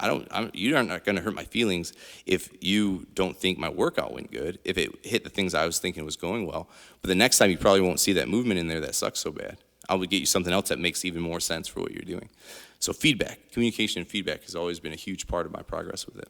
[SPEAKER 2] You're not going to hurt my feelings if you don't think my workout went good, if it hit the things I was thinking was going well. But the next time you probably won't see that movement in there that sucks so bad. I will get you something else that makes even more sense for what you're doing. So feedback, communication and feedback has always been a huge part of my progress with it.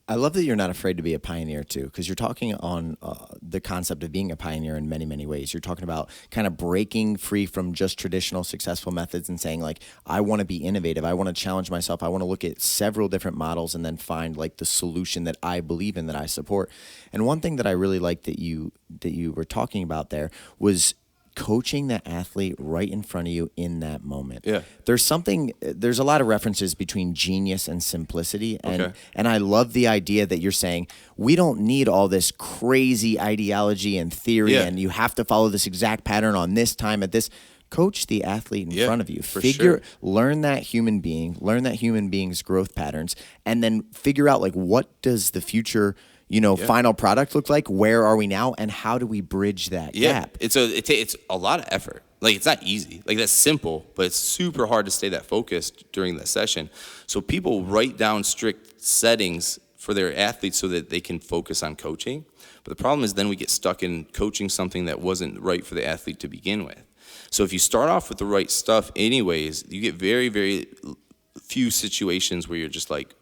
[SPEAKER 1] I love that you're not afraid to be a pioneer too, because you're talking on the concept of being a pioneer in many, many ways. You're talking about kind of breaking free from just traditional successful methods and saying, like, I want to be innovative. I want to challenge myself. I want to look at several different models and then find like the solution that I believe in, that I support. And one thing that I really like that you were talking about there was coaching the athlete right in front of you in that moment.
[SPEAKER 2] Yeah.
[SPEAKER 1] There's a lot of references between genius and simplicity.
[SPEAKER 2] Okay.
[SPEAKER 1] And I love the idea that you're saying, we don't need all this crazy ideology and theory, and you have to follow this exact pattern on this time at this. Coach the athlete in front of you. Learn that human being's growth patterns, and then figure out, like, what does the future final product look like? Where are we now? And how do we bridge that gap?
[SPEAKER 2] It's a lot of effort. Like, it's not easy. Like, that's simple, but it's super hard to stay that focused during that session. So people write down strict settings for their athletes so that they can focus on coaching. But the problem is then we get stuck in coaching something that wasn't right for the athlete to begin with. So if you start off with the right stuff anyways, you get very, very few situations where you're just like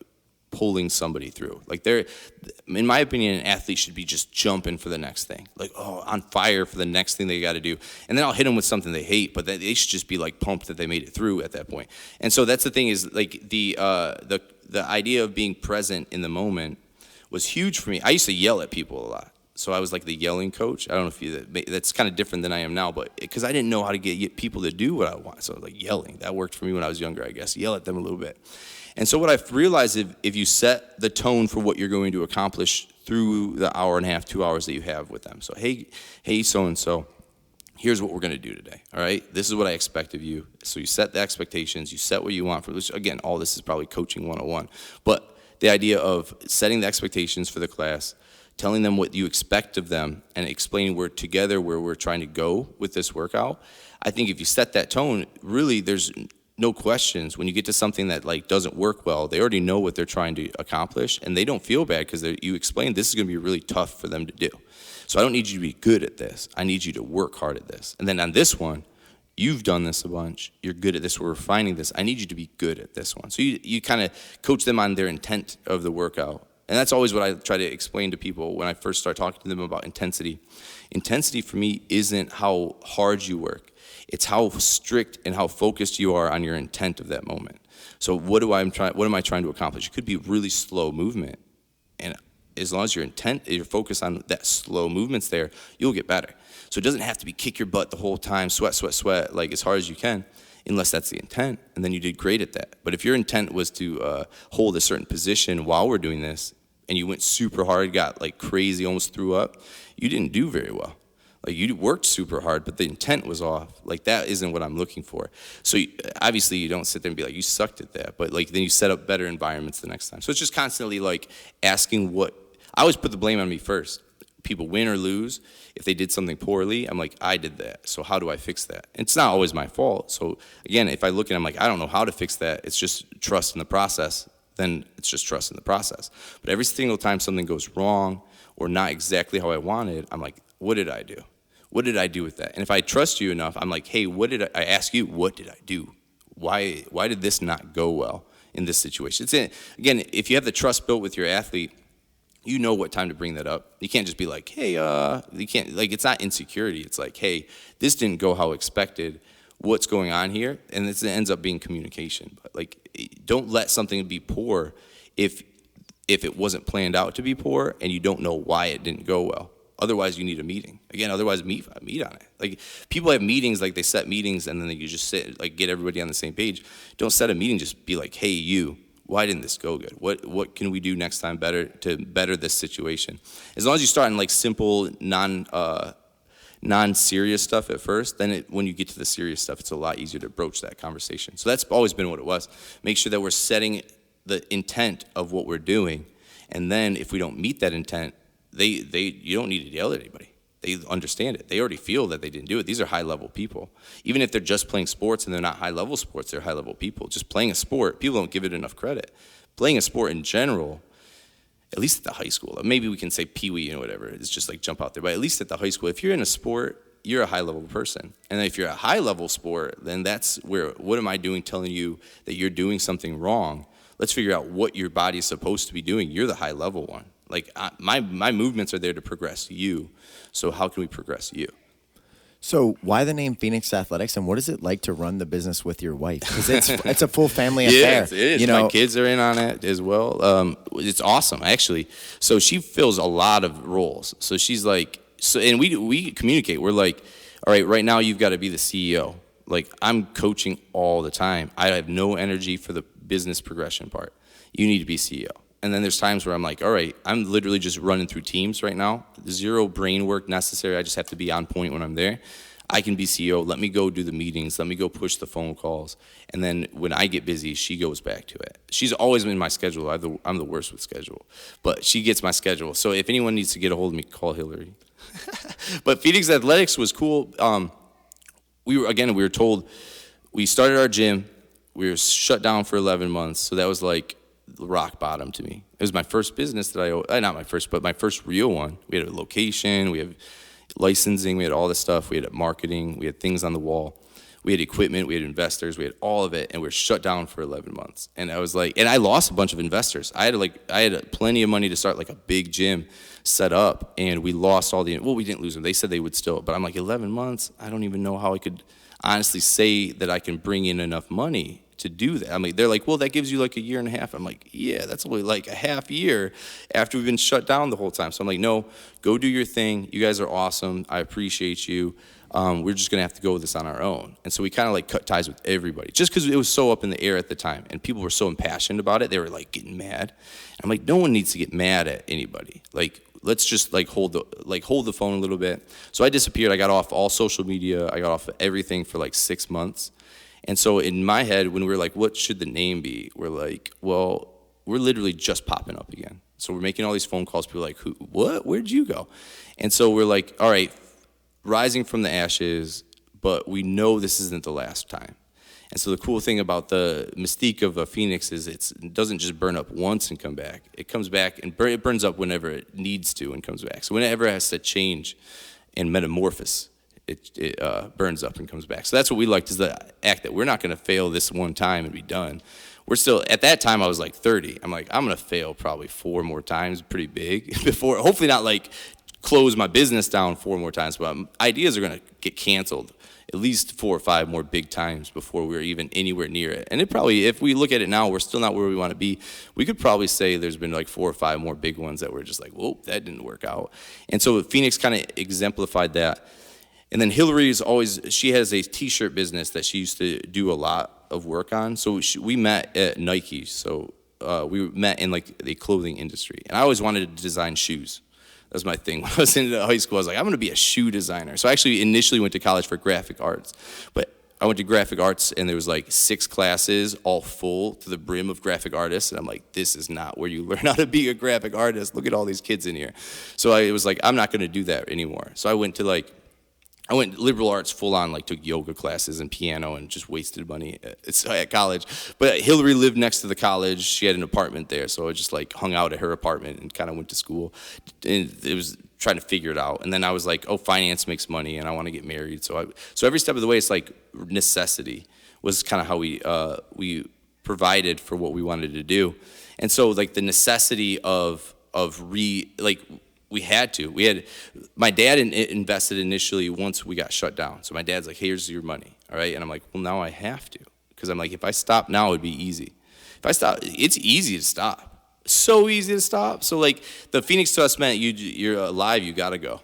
[SPEAKER 2] pulling somebody through. Like, in my opinion, an athlete should be just jumping for the next thing, like, on fire for the next thing they got to do. And then I'll hit them with something they hate, but they should just be like pumped that they made it through at that point. And so that's the thing, is like the idea of being present in the moment was huge for me. I used to yell at people a lot. So I was like the yelling coach. I don't know if that's kind of different than I am now, but because I didn't know how to get people to do what I want. So like yelling, that worked for me when I was younger, I guess. Yell at them a little bit. And so what I've realized, if you set the tone for what you're going to accomplish through the hour and a half, 2 hours that you have with them. So, hey, so-and-so, here's what we're going to do today, all right? This is what I expect of you. So you set the expectations, you set what you want for this. Again, all this is probably coaching 101. But the idea of setting the expectations for the class, telling them what you expect of them, and explaining where we're trying to go with this workout. I think if you set that tone, really there's no questions. When you get to something that like doesn't work well, they already know what they're trying to accomplish, and they don't feel bad because you explained this is going to be really tough for them to do. So I don't need you to be good at this. I need you to work hard at this. And then on this one, you've done this a bunch. You're good at this. We're refining this. I need you to be good at this one. So you kind of coach them on their intent of the workout. And that's always what I try to explain to people when I first start talking to them about intensity. Intensity for me isn't how hard you work. It's how strict and how focused you are on your intent of that moment. So what am I trying to accomplish? It could be really slow movement. And as long as your focus on that slow movement's there, you'll get better. So it doesn't have to be kick your butt the whole time, sweat, like as hard as you can, unless that's the intent, and then you did great at that. But if your intent was to hold a certain position while we're doing this, and you went super hard, got like crazy, almost threw up, you didn't do very well. Like, you worked super hard, but the intent was off. Like, that isn't what I'm looking for. So obviously you don't sit there and be like, you sucked at that. But like, then you set up better environments the next time. So it's just constantly like asking I always put the blame on me first. People win or lose. If they did something poorly, I'm like, I did that. So how do I fix that? And it's not always my fault. So again, if I look at it, I'm like, I don't know how to fix that. It's just trust in the process. Then it's just trust in the process. But every single time something goes wrong or not exactly how I wanted, I'm like, what did I do? What did I do with that? And if I trust you enough, I'm like, hey, I ask you, what did I do? Why did this not go well in this situation? Again, if you have the trust built with your athlete, you know what time to bring that up. You can't just be like, hey, you can't, like, it's not insecurity. It's like, hey, this didn't go how expected. What's going on here? And it ends up being communication. But like, don't let something be poor if it wasn't planned out to be poor and you don't know why it didn't go well. Otherwise, you need a meeting. Again, otherwise, meet on it. Like, people have meetings, like they set meetings and then you just sit, like, get everybody on the same page. Don't set a meeting, just be like, hey, you, why didn't this go good? What can we do next time better to better this situation? As long as you start in like simple, non-serious stuff at first, then when you get to the serious stuff, it's a lot easier to broach that conversation. So that's always been what it was. Make sure that we're setting the intent of what we're doing, and then if we don't meet that intent, you don't need to yell at anybody. They understand it. They already feel that they didn't do it. These are high-level people. Even if they're just playing sports and they're not high-level sports, they're high-level people. Just playing a sport, people don't give it enough credit. Playing a sport in general, at least at the high school, maybe we can say pee-wee and whatever, it's just like jump out there, but at least at the high school, if you're in a sport, you're a high-level person. And if you're a high-level sport, then that's where, what am I doing telling you that you're doing something wrong? Let's figure out what your body is supposed to be doing. You're the high-level one. Like, my movements are there to progress you. So how can we progress you?
[SPEAKER 1] So why the name Phoenix Athletics, and what is it like to run the business with your wife? Because it's a full family affair.
[SPEAKER 2] Yeah, it is. You know, my kids are in on it as well. It's awesome, actually. So she fills a lot of roles. So she's like, and we communicate. We're like, all right now you've got to be the CEO. Like, I'm coaching all the time. I have no energy for the business progression part. You need to be CEO. And then there's times where I'm like, all right, I'm literally just running through teams right now. Zero brain work necessary. I just have to be on point when I'm there. I can be CEO. Let me go do the meetings. Let me go push the phone calls. And then when I get busy, she goes back to it. She's always been my schedule. I'm the worst with schedule. But she gets my schedule. So if anyone needs to get a hold of me, call Hillary. But Phoenix Athletics was cool. We were told, we started our gym. We were shut down for 11 months. So that was like rock bottom to me. It was my first business that not my first, but my first real one. We had a location, we had licensing, we had all this stuff, we had marketing, we had things on the wall, we had equipment, we had investors, we had all of it, and we were shut down for 11 months. And I was like, and I lost a bunch of investors. I had plenty of money to start like a big gym set up, and we lost all we didn't lose them. They said they would still, but I'm like, 11 months? I don't even know how I could honestly say that I can bring in enough money to do that. I mean, they're like, well, that gives you like a year and a half. I'm like, yeah, that's only like a half year after we've been shut down the whole time. So I'm like, no, go do your thing. You guys are awesome. I appreciate you. We're just going to have to go with this on our own. And so we kind of like cut ties with everybody just because it was so up in the air at the time and people were so impassioned about it. They were like getting mad. And I'm like, no one needs to get mad at anybody. Like, let's just like hold the phone a little bit. So I disappeared. I got off all social media. I got off of everything for like 6 months. And so in my head, when we were like, what should the name be? We're like, well, we're literally just popping up again. So we're making all these phone calls. People are like, who, what, where'd you go? And so we're like, all right, rising from the ashes, but we know this isn't the last time. And so the cool thing about the mystique of a phoenix is it doesn't just burn up once and come back. It comes back and it burns up whenever it needs to and comes back. So whenever it has to change and metamorphose, it burns up and comes back. So that's what we liked, is the act that we're not going to fail this one time and be done. We're still, at that time I was like 30. I'm like, I'm going to fail probably 4 more times, pretty big, before, hopefully not like close my business down 4 more times, but ideas are going to get canceled at least 4 or 5 more big times before we're even anywhere near it. And it probably, if we look at it now, we're still not where we want to be. We could probably say there's been like 4 or 5 more big ones that were just like, whoa, that didn't work out. And so Phoenix kind of exemplified that. And then Hillary's she has a t-shirt business that she used to do a lot of work on. So we met at Nike. So we met in like the clothing industry. And I always wanted to design shoes. That was my thing. When I was in high school, I was like, I'm going to be a shoe designer. So I actually initially went to college for graphic arts. But I went to graphic arts, and there was like 6 classes, all full to the brim of graphic artists. And I'm like, this is not where you learn how to be a graphic artist. Look at all these kids in here. So I was like, I'm not going to do that anymore. So I went liberal arts full on, like took yoga classes and piano and just wasted money at college. But Hillary lived next to the college. She had an apartment there. So I just like hung out at her apartment and kind of went to school. And it was trying to figure it out. And then I was like, oh, finance makes money, and I want to get married. So every step of the way, it's like necessity was kind of how we provided for what we wanted to do. And so like the necessity we had my dad invested initially once we got shut down. So my dad's like, hey, here's your money, all right? And I'm like, well, now I have to, because I'm like, if I stop now, it'd be easy. If I stop, it's easy to stop. So easy to stop. So like the Phoenix to us meant you're alive, you gotta go.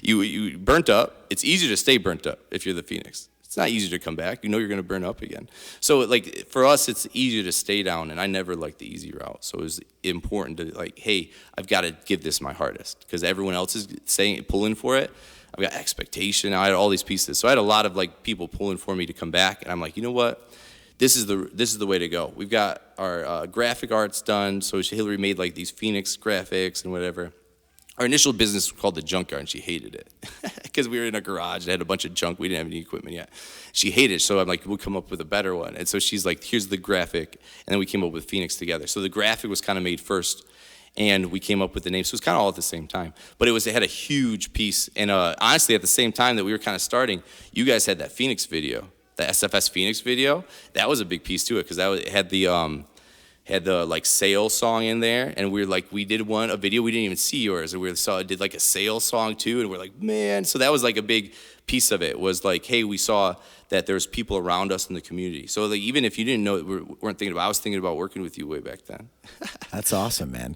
[SPEAKER 2] you burnt up. It's easier to stay burnt up if you're the Phoenix. It's not easy to come back. You know you're gonna burn up again. So like for us, it's easier to stay down, and I never liked the easy route. So it was important to like, hey, I've got to give this my hardest because everyone else is pulling for it. I've got expectation. I had all these pieces. So I had a lot of like people pulling for me to come back, and I'm like, you know what? This is the way to go. We've got our graphic arts done. So Hillary made like these Phoenix graphics and whatever. Our initial business was called the Junkyard, and she hated it because we were in a garage that had a bunch of junk. We didn't have any equipment yet. She hated it, so I'm like, we'll come up with a better one. And so she's like, here's the graphic, and then we came up with Phoenix together. So the graphic was kind of made first, and we came up with the name. So it was kind of all at the same time. But it had a huge piece. And honestly, at the same time that we were kind of starting, you guys had that Phoenix video. The SFS Phoenix video, that was a big piece to it because it had the like sales song in there, and we did a video, we didn't even see yours, and did like a sales song too, and we're like, man, so that was like a big piece of it, was like, hey, we saw that there's people around us in the community. So like even if you didn't know, weren't thinking about, I was thinking about working with you way back then.
[SPEAKER 1] That's awesome, man.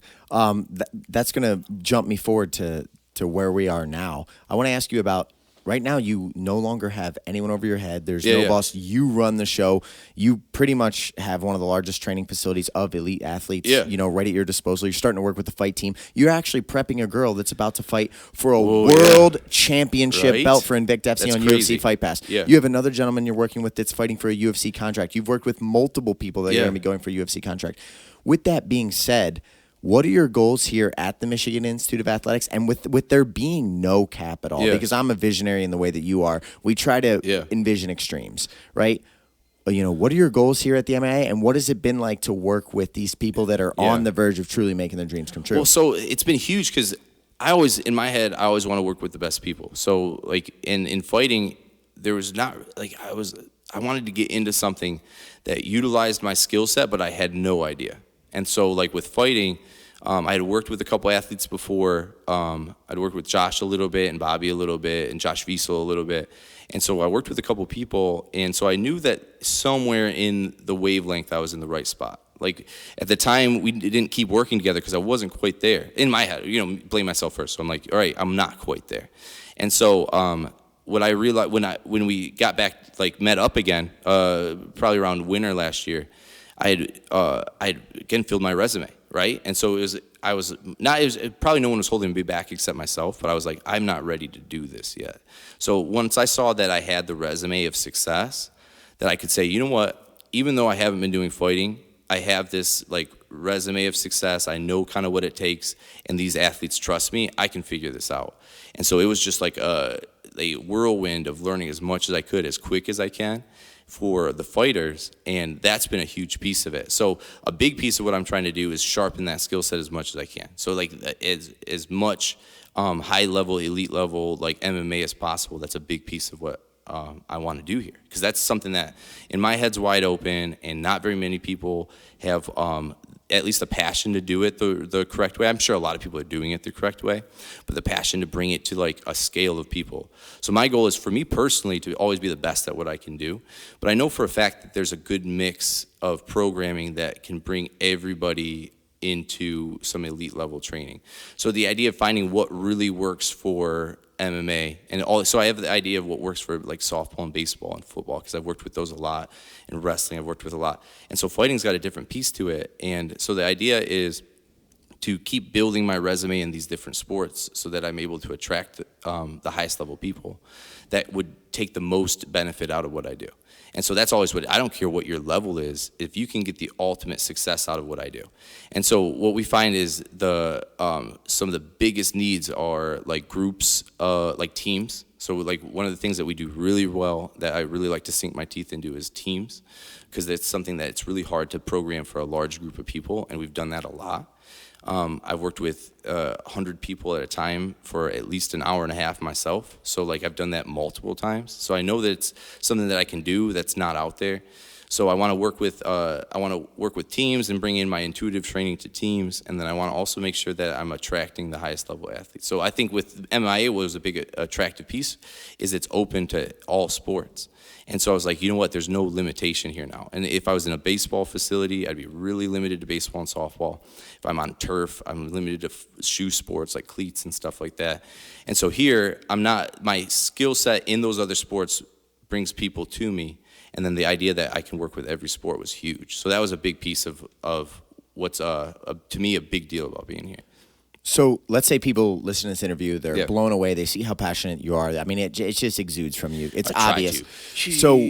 [SPEAKER 1] That's gonna jump me forward to where we are now. I want to ask you about. Right now, you no longer have anyone over your head. There's no boss. You run the show. You pretty much have one of the largest training facilities of elite athletes, right at your disposal. You're starting to work with the fight team. You're actually prepping a girl that's about to fight for a world championship belt for Invicta FC on UFC Fight Pass. Yeah. You have another gentleman you're working with that's fighting for a UFC contract. You've worked with multiple people that are going to be going for a UFC contract. With that being said, what are your goals here at the Michigan Institute of Athletics, and with there being no cap at all? Because I'm a visionary in the way that you are. We try to envision extremes, right? What are your goals here at the MMA, and what has it been like to work with these people that are on the verge of truly making their dreams come true?
[SPEAKER 2] Well, so it's been huge because in my head, I always want to work with the best people. So like in fighting, there was not like I wanted to get into something that utilized my skill set, but I had no idea. And so like with fighting, I had worked with a couple athletes before. I'd worked with Josh a little bit and Bobby a little bit and Josh Wiesel a little bit. And so I worked with a couple people, and so I knew that somewhere in the wavelength I was in the right spot. Like at the time, we didn't keep working together because I wasn't quite there. In my head, blame myself first. So I'm like, all right, I'm not quite there. And so what I realized when we got back, like met up again, probably around winter last year, I had again filled my resume, right? And so probably no one was holding me back except myself, but I was like, I'm not ready to do this yet. So once I saw that I had the resume of success, that I could say, you know what, even though I haven't been doing fighting, I have this like resume of success, I know kind of what it takes, and these athletes trust me, I can figure this out. And so it was just like a whirlwind of learning as much as I could, as quick as I can, for the fighters, and that's been a huge piece of it. So a big piece of what I'm trying to do is sharpen that skill set as much as I can. So like as much high level, elite level, like MMA as possible. That's a big piece of what I want to do here, because that's something that in my head's wide open, and not very many people have at least the passion to do it the correct way. I'm sure a lot of people are doing it the correct way, but the passion to bring it to like a scale of people. So my goal is for me personally to always be the best at what I can do, but I know for a fact that there's a good mix of programming that can bring everybody into some elite level training. So the idea of finding what really works for MMA so I have the idea of what works for like softball and baseball and football, because I've worked with those a lot, and wrestling I've worked with a lot, and so fighting's got a different piece to it. And so the idea is to keep building my resume in these different sports so that I'm able to attract the highest level people that would take the most benefit out of what I do. And so that's always I don't care what your level is, if you can get the ultimate success out of what I do. And so what we find is some of the biggest needs are like groups, like teams. So like one of the things that we do really well that I really like to sink my teeth into is teams, because it's something that it's really hard to program for a large group of people, and we've done that a lot. I've worked with 100 people at a time for at least an hour and a half myself. So like I've done that multiple times. So I know that it's something that I can do that's not out there. So I want to work with teams and bring in my intuitive training to teams, and then I want to also make sure that I'm attracting the highest level athletes. So I think with MIA, what was a big attractive piece is it's open to all sports. And so I was like, you know what, there's no limitation here now. And if I was in a baseball facility, I'd be really limited to baseball and softball. If I'm on turf, I'm limited to shoe sports like cleats and stuff like that. And so here, my skill set in those other sports brings people to me. And then the idea that I can work with every sport was huge. So that was a big piece of what's, to me, a big deal about being here.
[SPEAKER 1] So let's say people listen to this interview, they're
[SPEAKER 2] Yeah.
[SPEAKER 1] blown away, they see how passionate you are. I mean, it just exudes from you. It's
[SPEAKER 2] I try
[SPEAKER 1] obvious.
[SPEAKER 2] to.
[SPEAKER 1] So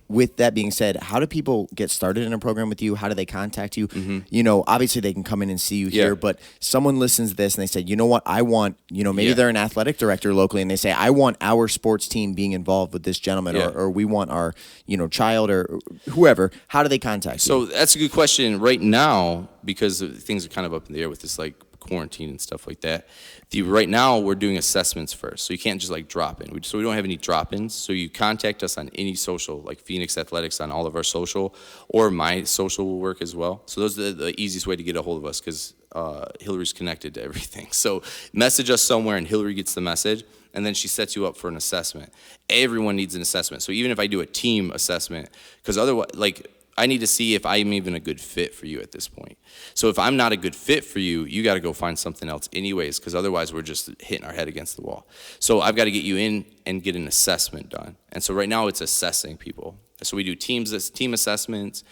[SPEAKER 1] with that being said, how do people get started in a program with you? How do they contact you? You know, obviously they can come in and see you here,
[SPEAKER 2] Yeah.
[SPEAKER 1] but someone listens to this and they say, you know what, I want, maybe
[SPEAKER 2] Yeah.
[SPEAKER 1] they're an athletic director locally and they say, I want our sports team being involved with this gentleman
[SPEAKER 2] Yeah.
[SPEAKER 1] or we want our, child or whoever. How do they contact you?
[SPEAKER 2] So that's a good question right now, because things are kind of up in the air with this like quarantine and stuff like that. Right now we're doing assessments first, so you can't just like drop in. So we don't have any drop-ins. So you contact us on any social, like Phoenix Athletics on all of our social, or my social will work as well. So those are the easiest way to get a hold of us, because Hillary's connected to everything. So message us somewhere and Hillary gets the message, and then she sets you up for an assessment. Everyone needs an assessment. So even if I do a team assessment, because otherwise, like, I need to see if I'm even a good fit for you at this point. So if I'm not a good fit for you, you got to go find something else anyways, because otherwise we're just hitting our head against the wall. So I've got to get you in and get an assessment done. And so right now it's assessing people. So we do team assessments,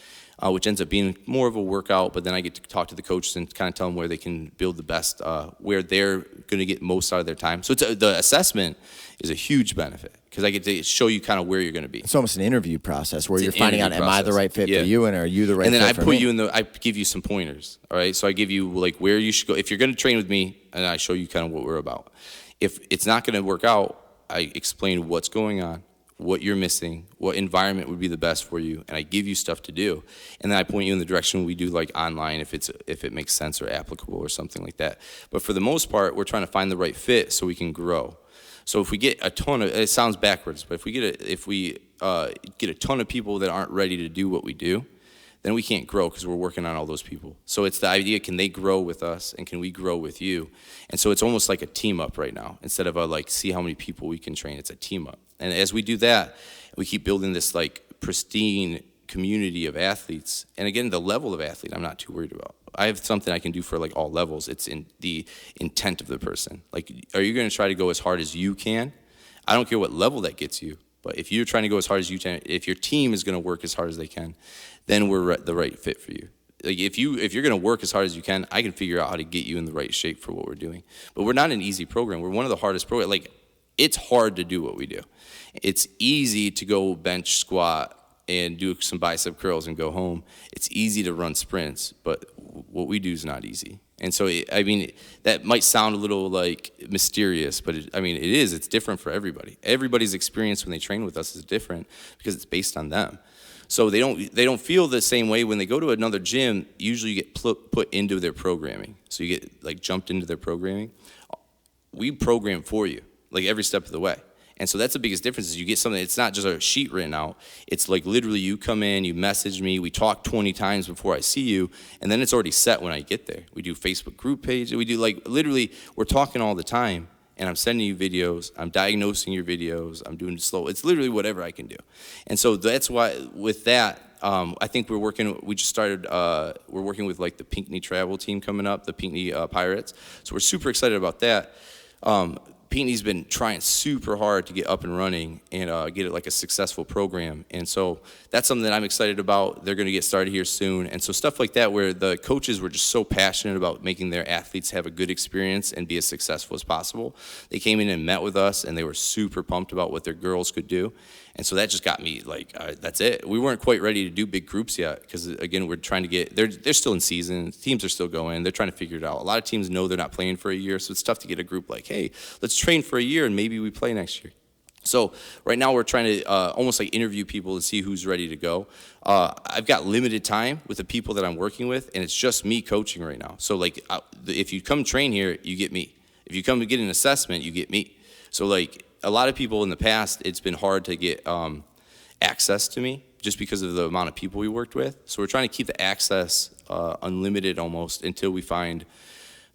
[SPEAKER 2] which ends up being more of a workout, but then I get to talk to the coaches and kind of tell them where they can build the best, where they're going to get most out of their time. So the assessment is a huge benefit, because I get to show you kind of where you're going to be.
[SPEAKER 1] It's almost an interview process where
[SPEAKER 2] It's
[SPEAKER 1] you're
[SPEAKER 2] an
[SPEAKER 1] finding out,
[SPEAKER 2] interview
[SPEAKER 1] am I the
[SPEAKER 2] process.
[SPEAKER 1] right fit
[SPEAKER 2] Yeah.
[SPEAKER 1] for you, and are you the right
[SPEAKER 2] And then
[SPEAKER 1] fit
[SPEAKER 2] I
[SPEAKER 1] for
[SPEAKER 2] put
[SPEAKER 1] me?
[SPEAKER 2] you I give you some pointers, all right? So I give you like where you should go. If you're going to train with me, and I show you kind of what we're about. If it's not going to work out, I explain what's going on, what you're missing, what environment would be the best for you, and I give you stuff to do. And then I point you in the direction we do like online if it makes sense or applicable or something like that. But for the most part, we're trying to find the right fit so we can grow. So if we get a ton of, it sounds backwards, but if we get a ton of people that aren't ready to do what we do, then we can't grow, because we're working on all those people. So it's the idea, can they grow with us and can we grow with you? And so it's almost like a team up right now. Instead of see how many people we can train, it's a team up. And as we do that, we keep building this like pristine community of athletes. And again, the level of athlete, I'm not too worried about. I have something I can do for like all levels. It's in the intent of the person. Like, are you going to try to go as hard as you can? I don't care what level that gets you. But if you're trying to go as hard as you can, if your team is going to work as hard as they can, then we're the right fit for you. Like if you're going to work as hard as you can, I can figure out how to get you in the right shape for what we're doing. But we're not an easy program. We're one of the hardest programs. Like, it's hard to do what we do. It's easy to go bench squat and do some bicep curls and go home. It's easy to run sprints, but what we do is not easy. And so, I mean, that might sound a little like mysterious, but it is. It's different for everybody. Everybody's experience when they train with us is different because it's based on them. So they don't feel the same way when they go to another gym. Usually you get put into their programming. So you get like jumped into their programming. We program for you, like every step of the way. And so that's the biggest difference is you get something, it's not just a sheet written out. It's like literally you come in, you message me, we talk 20 times before I see you, and then it's already set when I get there. We do Facebook group page, we do like literally, we're talking all the time, and I'm sending you videos, I'm diagnosing your videos, I'm doing slow, it's literally whatever I can do. And so that's why with that, I think we're working with like the Pinckney travel team coming up, the Pinckney Pirates. So we're super excited about that. Pinckney's been trying super hard to get up and running and get it like a successful program. And so that's something that I'm excited about. They're going to get started here soon. And so stuff like that where the coaches were just so passionate about making their athletes have a good experience and be as successful as possible. They came in and met with us, and they were super pumped about what their girls could do. And so that just got me like, that's it. We weren't quite ready to do big groups yet because, again, we're trying to get, they're still in season. Teams are still going. They're trying to figure it out. A lot of teams know they're not playing for a year, so it's tough to get a group like, hey, let's train for a year and maybe we play next year. So right now we're trying to almost like interview people and see who's ready to go. I've got limited time with the people that I'm working with, and it's just me coaching right now. So like if you come train here, you get me. If you come to get an assessment, you get me. So like a lot of people in the past, it's been hard to get access to me just because of the amount of people we worked with. So we're trying to keep the access unlimited almost until we find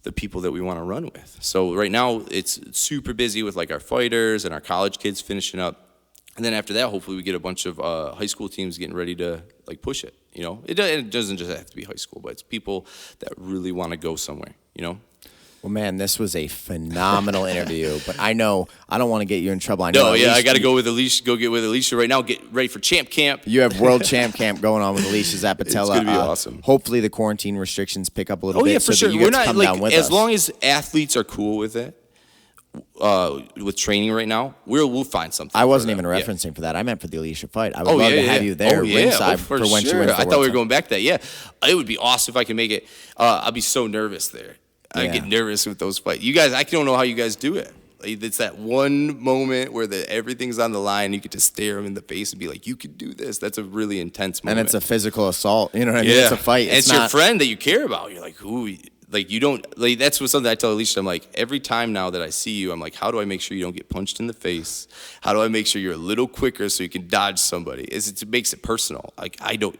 [SPEAKER 2] the people that we want to run with. So right now it's super busy with like our fighters and our college kids finishing up. And then after that, hopefully we get a bunch of high school teams getting ready to like push it, you know? It doesn't just have to be high school, but it's people that really want to go somewhere, you know?
[SPEAKER 1] Well, man, this was a phenomenal interview, but I know I don't want to get you in trouble. I know.
[SPEAKER 2] No, yeah, I got to go with Alicia. Go get with Alicia right now. Get ready for Champ Camp.
[SPEAKER 1] You have World Champ Camp going on with Alicia Zapatella.
[SPEAKER 2] It's going to be awesome.
[SPEAKER 1] Hopefully, the quarantine restrictions pick up a little
[SPEAKER 2] Oh
[SPEAKER 1] bit.
[SPEAKER 2] yeah, for
[SPEAKER 1] so
[SPEAKER 2] sure.
[SPEAKER 1] That you
[SPEAKER 2] We're
[SPEAKER 1] get to
[SPEAKER 2] not
[SPEAKER 1] come
[SPEAKER 2] like
[SPEAKER 1] down with
[SPEAKER 2] as
[SPEAKER 1] us.
[SPEAKER 2] long as athletes are cool with it. With training right now, we'll find something.
[SPEAKER 1] I wasn't even referencing for that. I meant for the Alicia fight. I would love to have you there
[SPEAKER 2] yeah,
[SPEAKER 1] ringside for when she wins the
[SPEAKER 2] I thought
[SPEAKER 1] World
[SPEAKER 2] we were
[SPEAKER 1] Champ.
[SPEAKER 2] going back to that. Yeah, it would be awesome if I can make it. I'd be so nervous there. I get nervous with those fights. You guys, I don't know how you guys do it. Like, it's that one moment where everything's on the line. You get to stare them in the face and be like, "You could do this." That's a really intense moment.
[SPEAKER 1] And it's a physical assault. You know what I mean?
[SPEAKER 2] Yeah.
[SPEAKER 1] It's a fight.
[SPEAKER 2] It's your friend that you care about. You're like, ooh. Like, you don't, like, that's what something I tell Alicia. I'm like, every time now that I see you, I'm like, how do I make sure you don't get punched in the face? How do I make sure you're a little quicker so you can dodge somebody? It makes it personal. Like,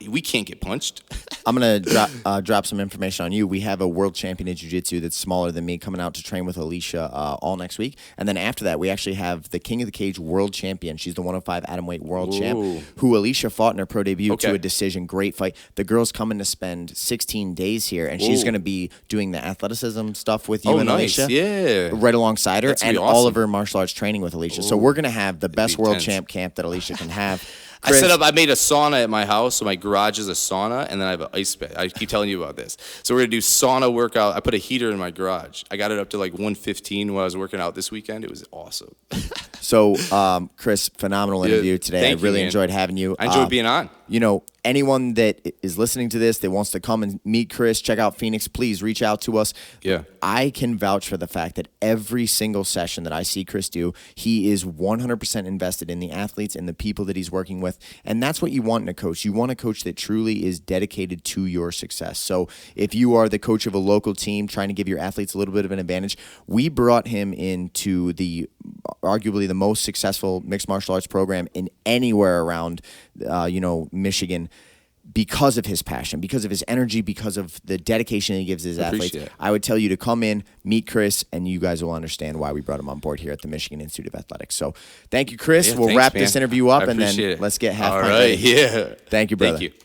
[SPEAKER 2] we can't get punched.
[SPEAKER 1] I'm going to drop some information on you. We have a world champion in jiu-jitsu that's smaller than me coming out to train with Alicia all next week. And then after that, we actually have the King of the Cage world champion. She's the 105 atomweight world champ, who Alicia fought in her pro debut to a decision. Great fight. The girl's coming to spend 16 days here, and she's going to be doing the athleticism stuff with you and Alicia.
[SPEAKER 2] Yeah.
[SPEAKER 1] Right alongside her,
[SPEAKER 2] That's
[SPEAKER 1] and
[SPEAKER 2] awesome.
[SPEAKER 1] all of her martial arts training with Alicia. So we're going to have the best world champ camp that Alicia can have. Chris,
[SPEAKER 2] I made a sauna at my house, so my garage is a sauna, and then I have an ice bed. I keep telling you about this. So we're going to do sauna workout. I put a heater in my garage. I got it up to like 115 when I was working out this weekend. It was awesome.
[SPEAKER 1] So, Chris, phenomenal interview today. I really enjoyed having you.
[SPEAKER 2] I enjoyed being on.
[SPEAKER 1] You know, anyone that is listening to this that wants to come and meet Chris, check out Phoenix, please reach out to us.
[SPEAKER 2] Yeah.
[SPEAKER 1] I can vouch for the fact that every single session that I see Chris do, he is 100% invested in the athletes and the people that he's working with. And that's what you want in a coach. You want a coach that truly is dedicated to your success. So if you are the coach of a local team trying to give your athletes a little bit of an advantage, we brought him into the arguably the most successful mixed martial arts program in anywhere around, Michigan, because of his passion, because of his energy, because of the dedication he gives his athletes. I would tell you to come in, meet Chris, and you guys will understand why we brought him on board here at the Michigan Institute of Athletics. So thank you, Chris. We'll wrap this interview up, and then let's get half.
[SPEAKER 2] All right, yeah.
[SPEAKER 1] Thank you, brother.
[SPEAKER 2] Thank you.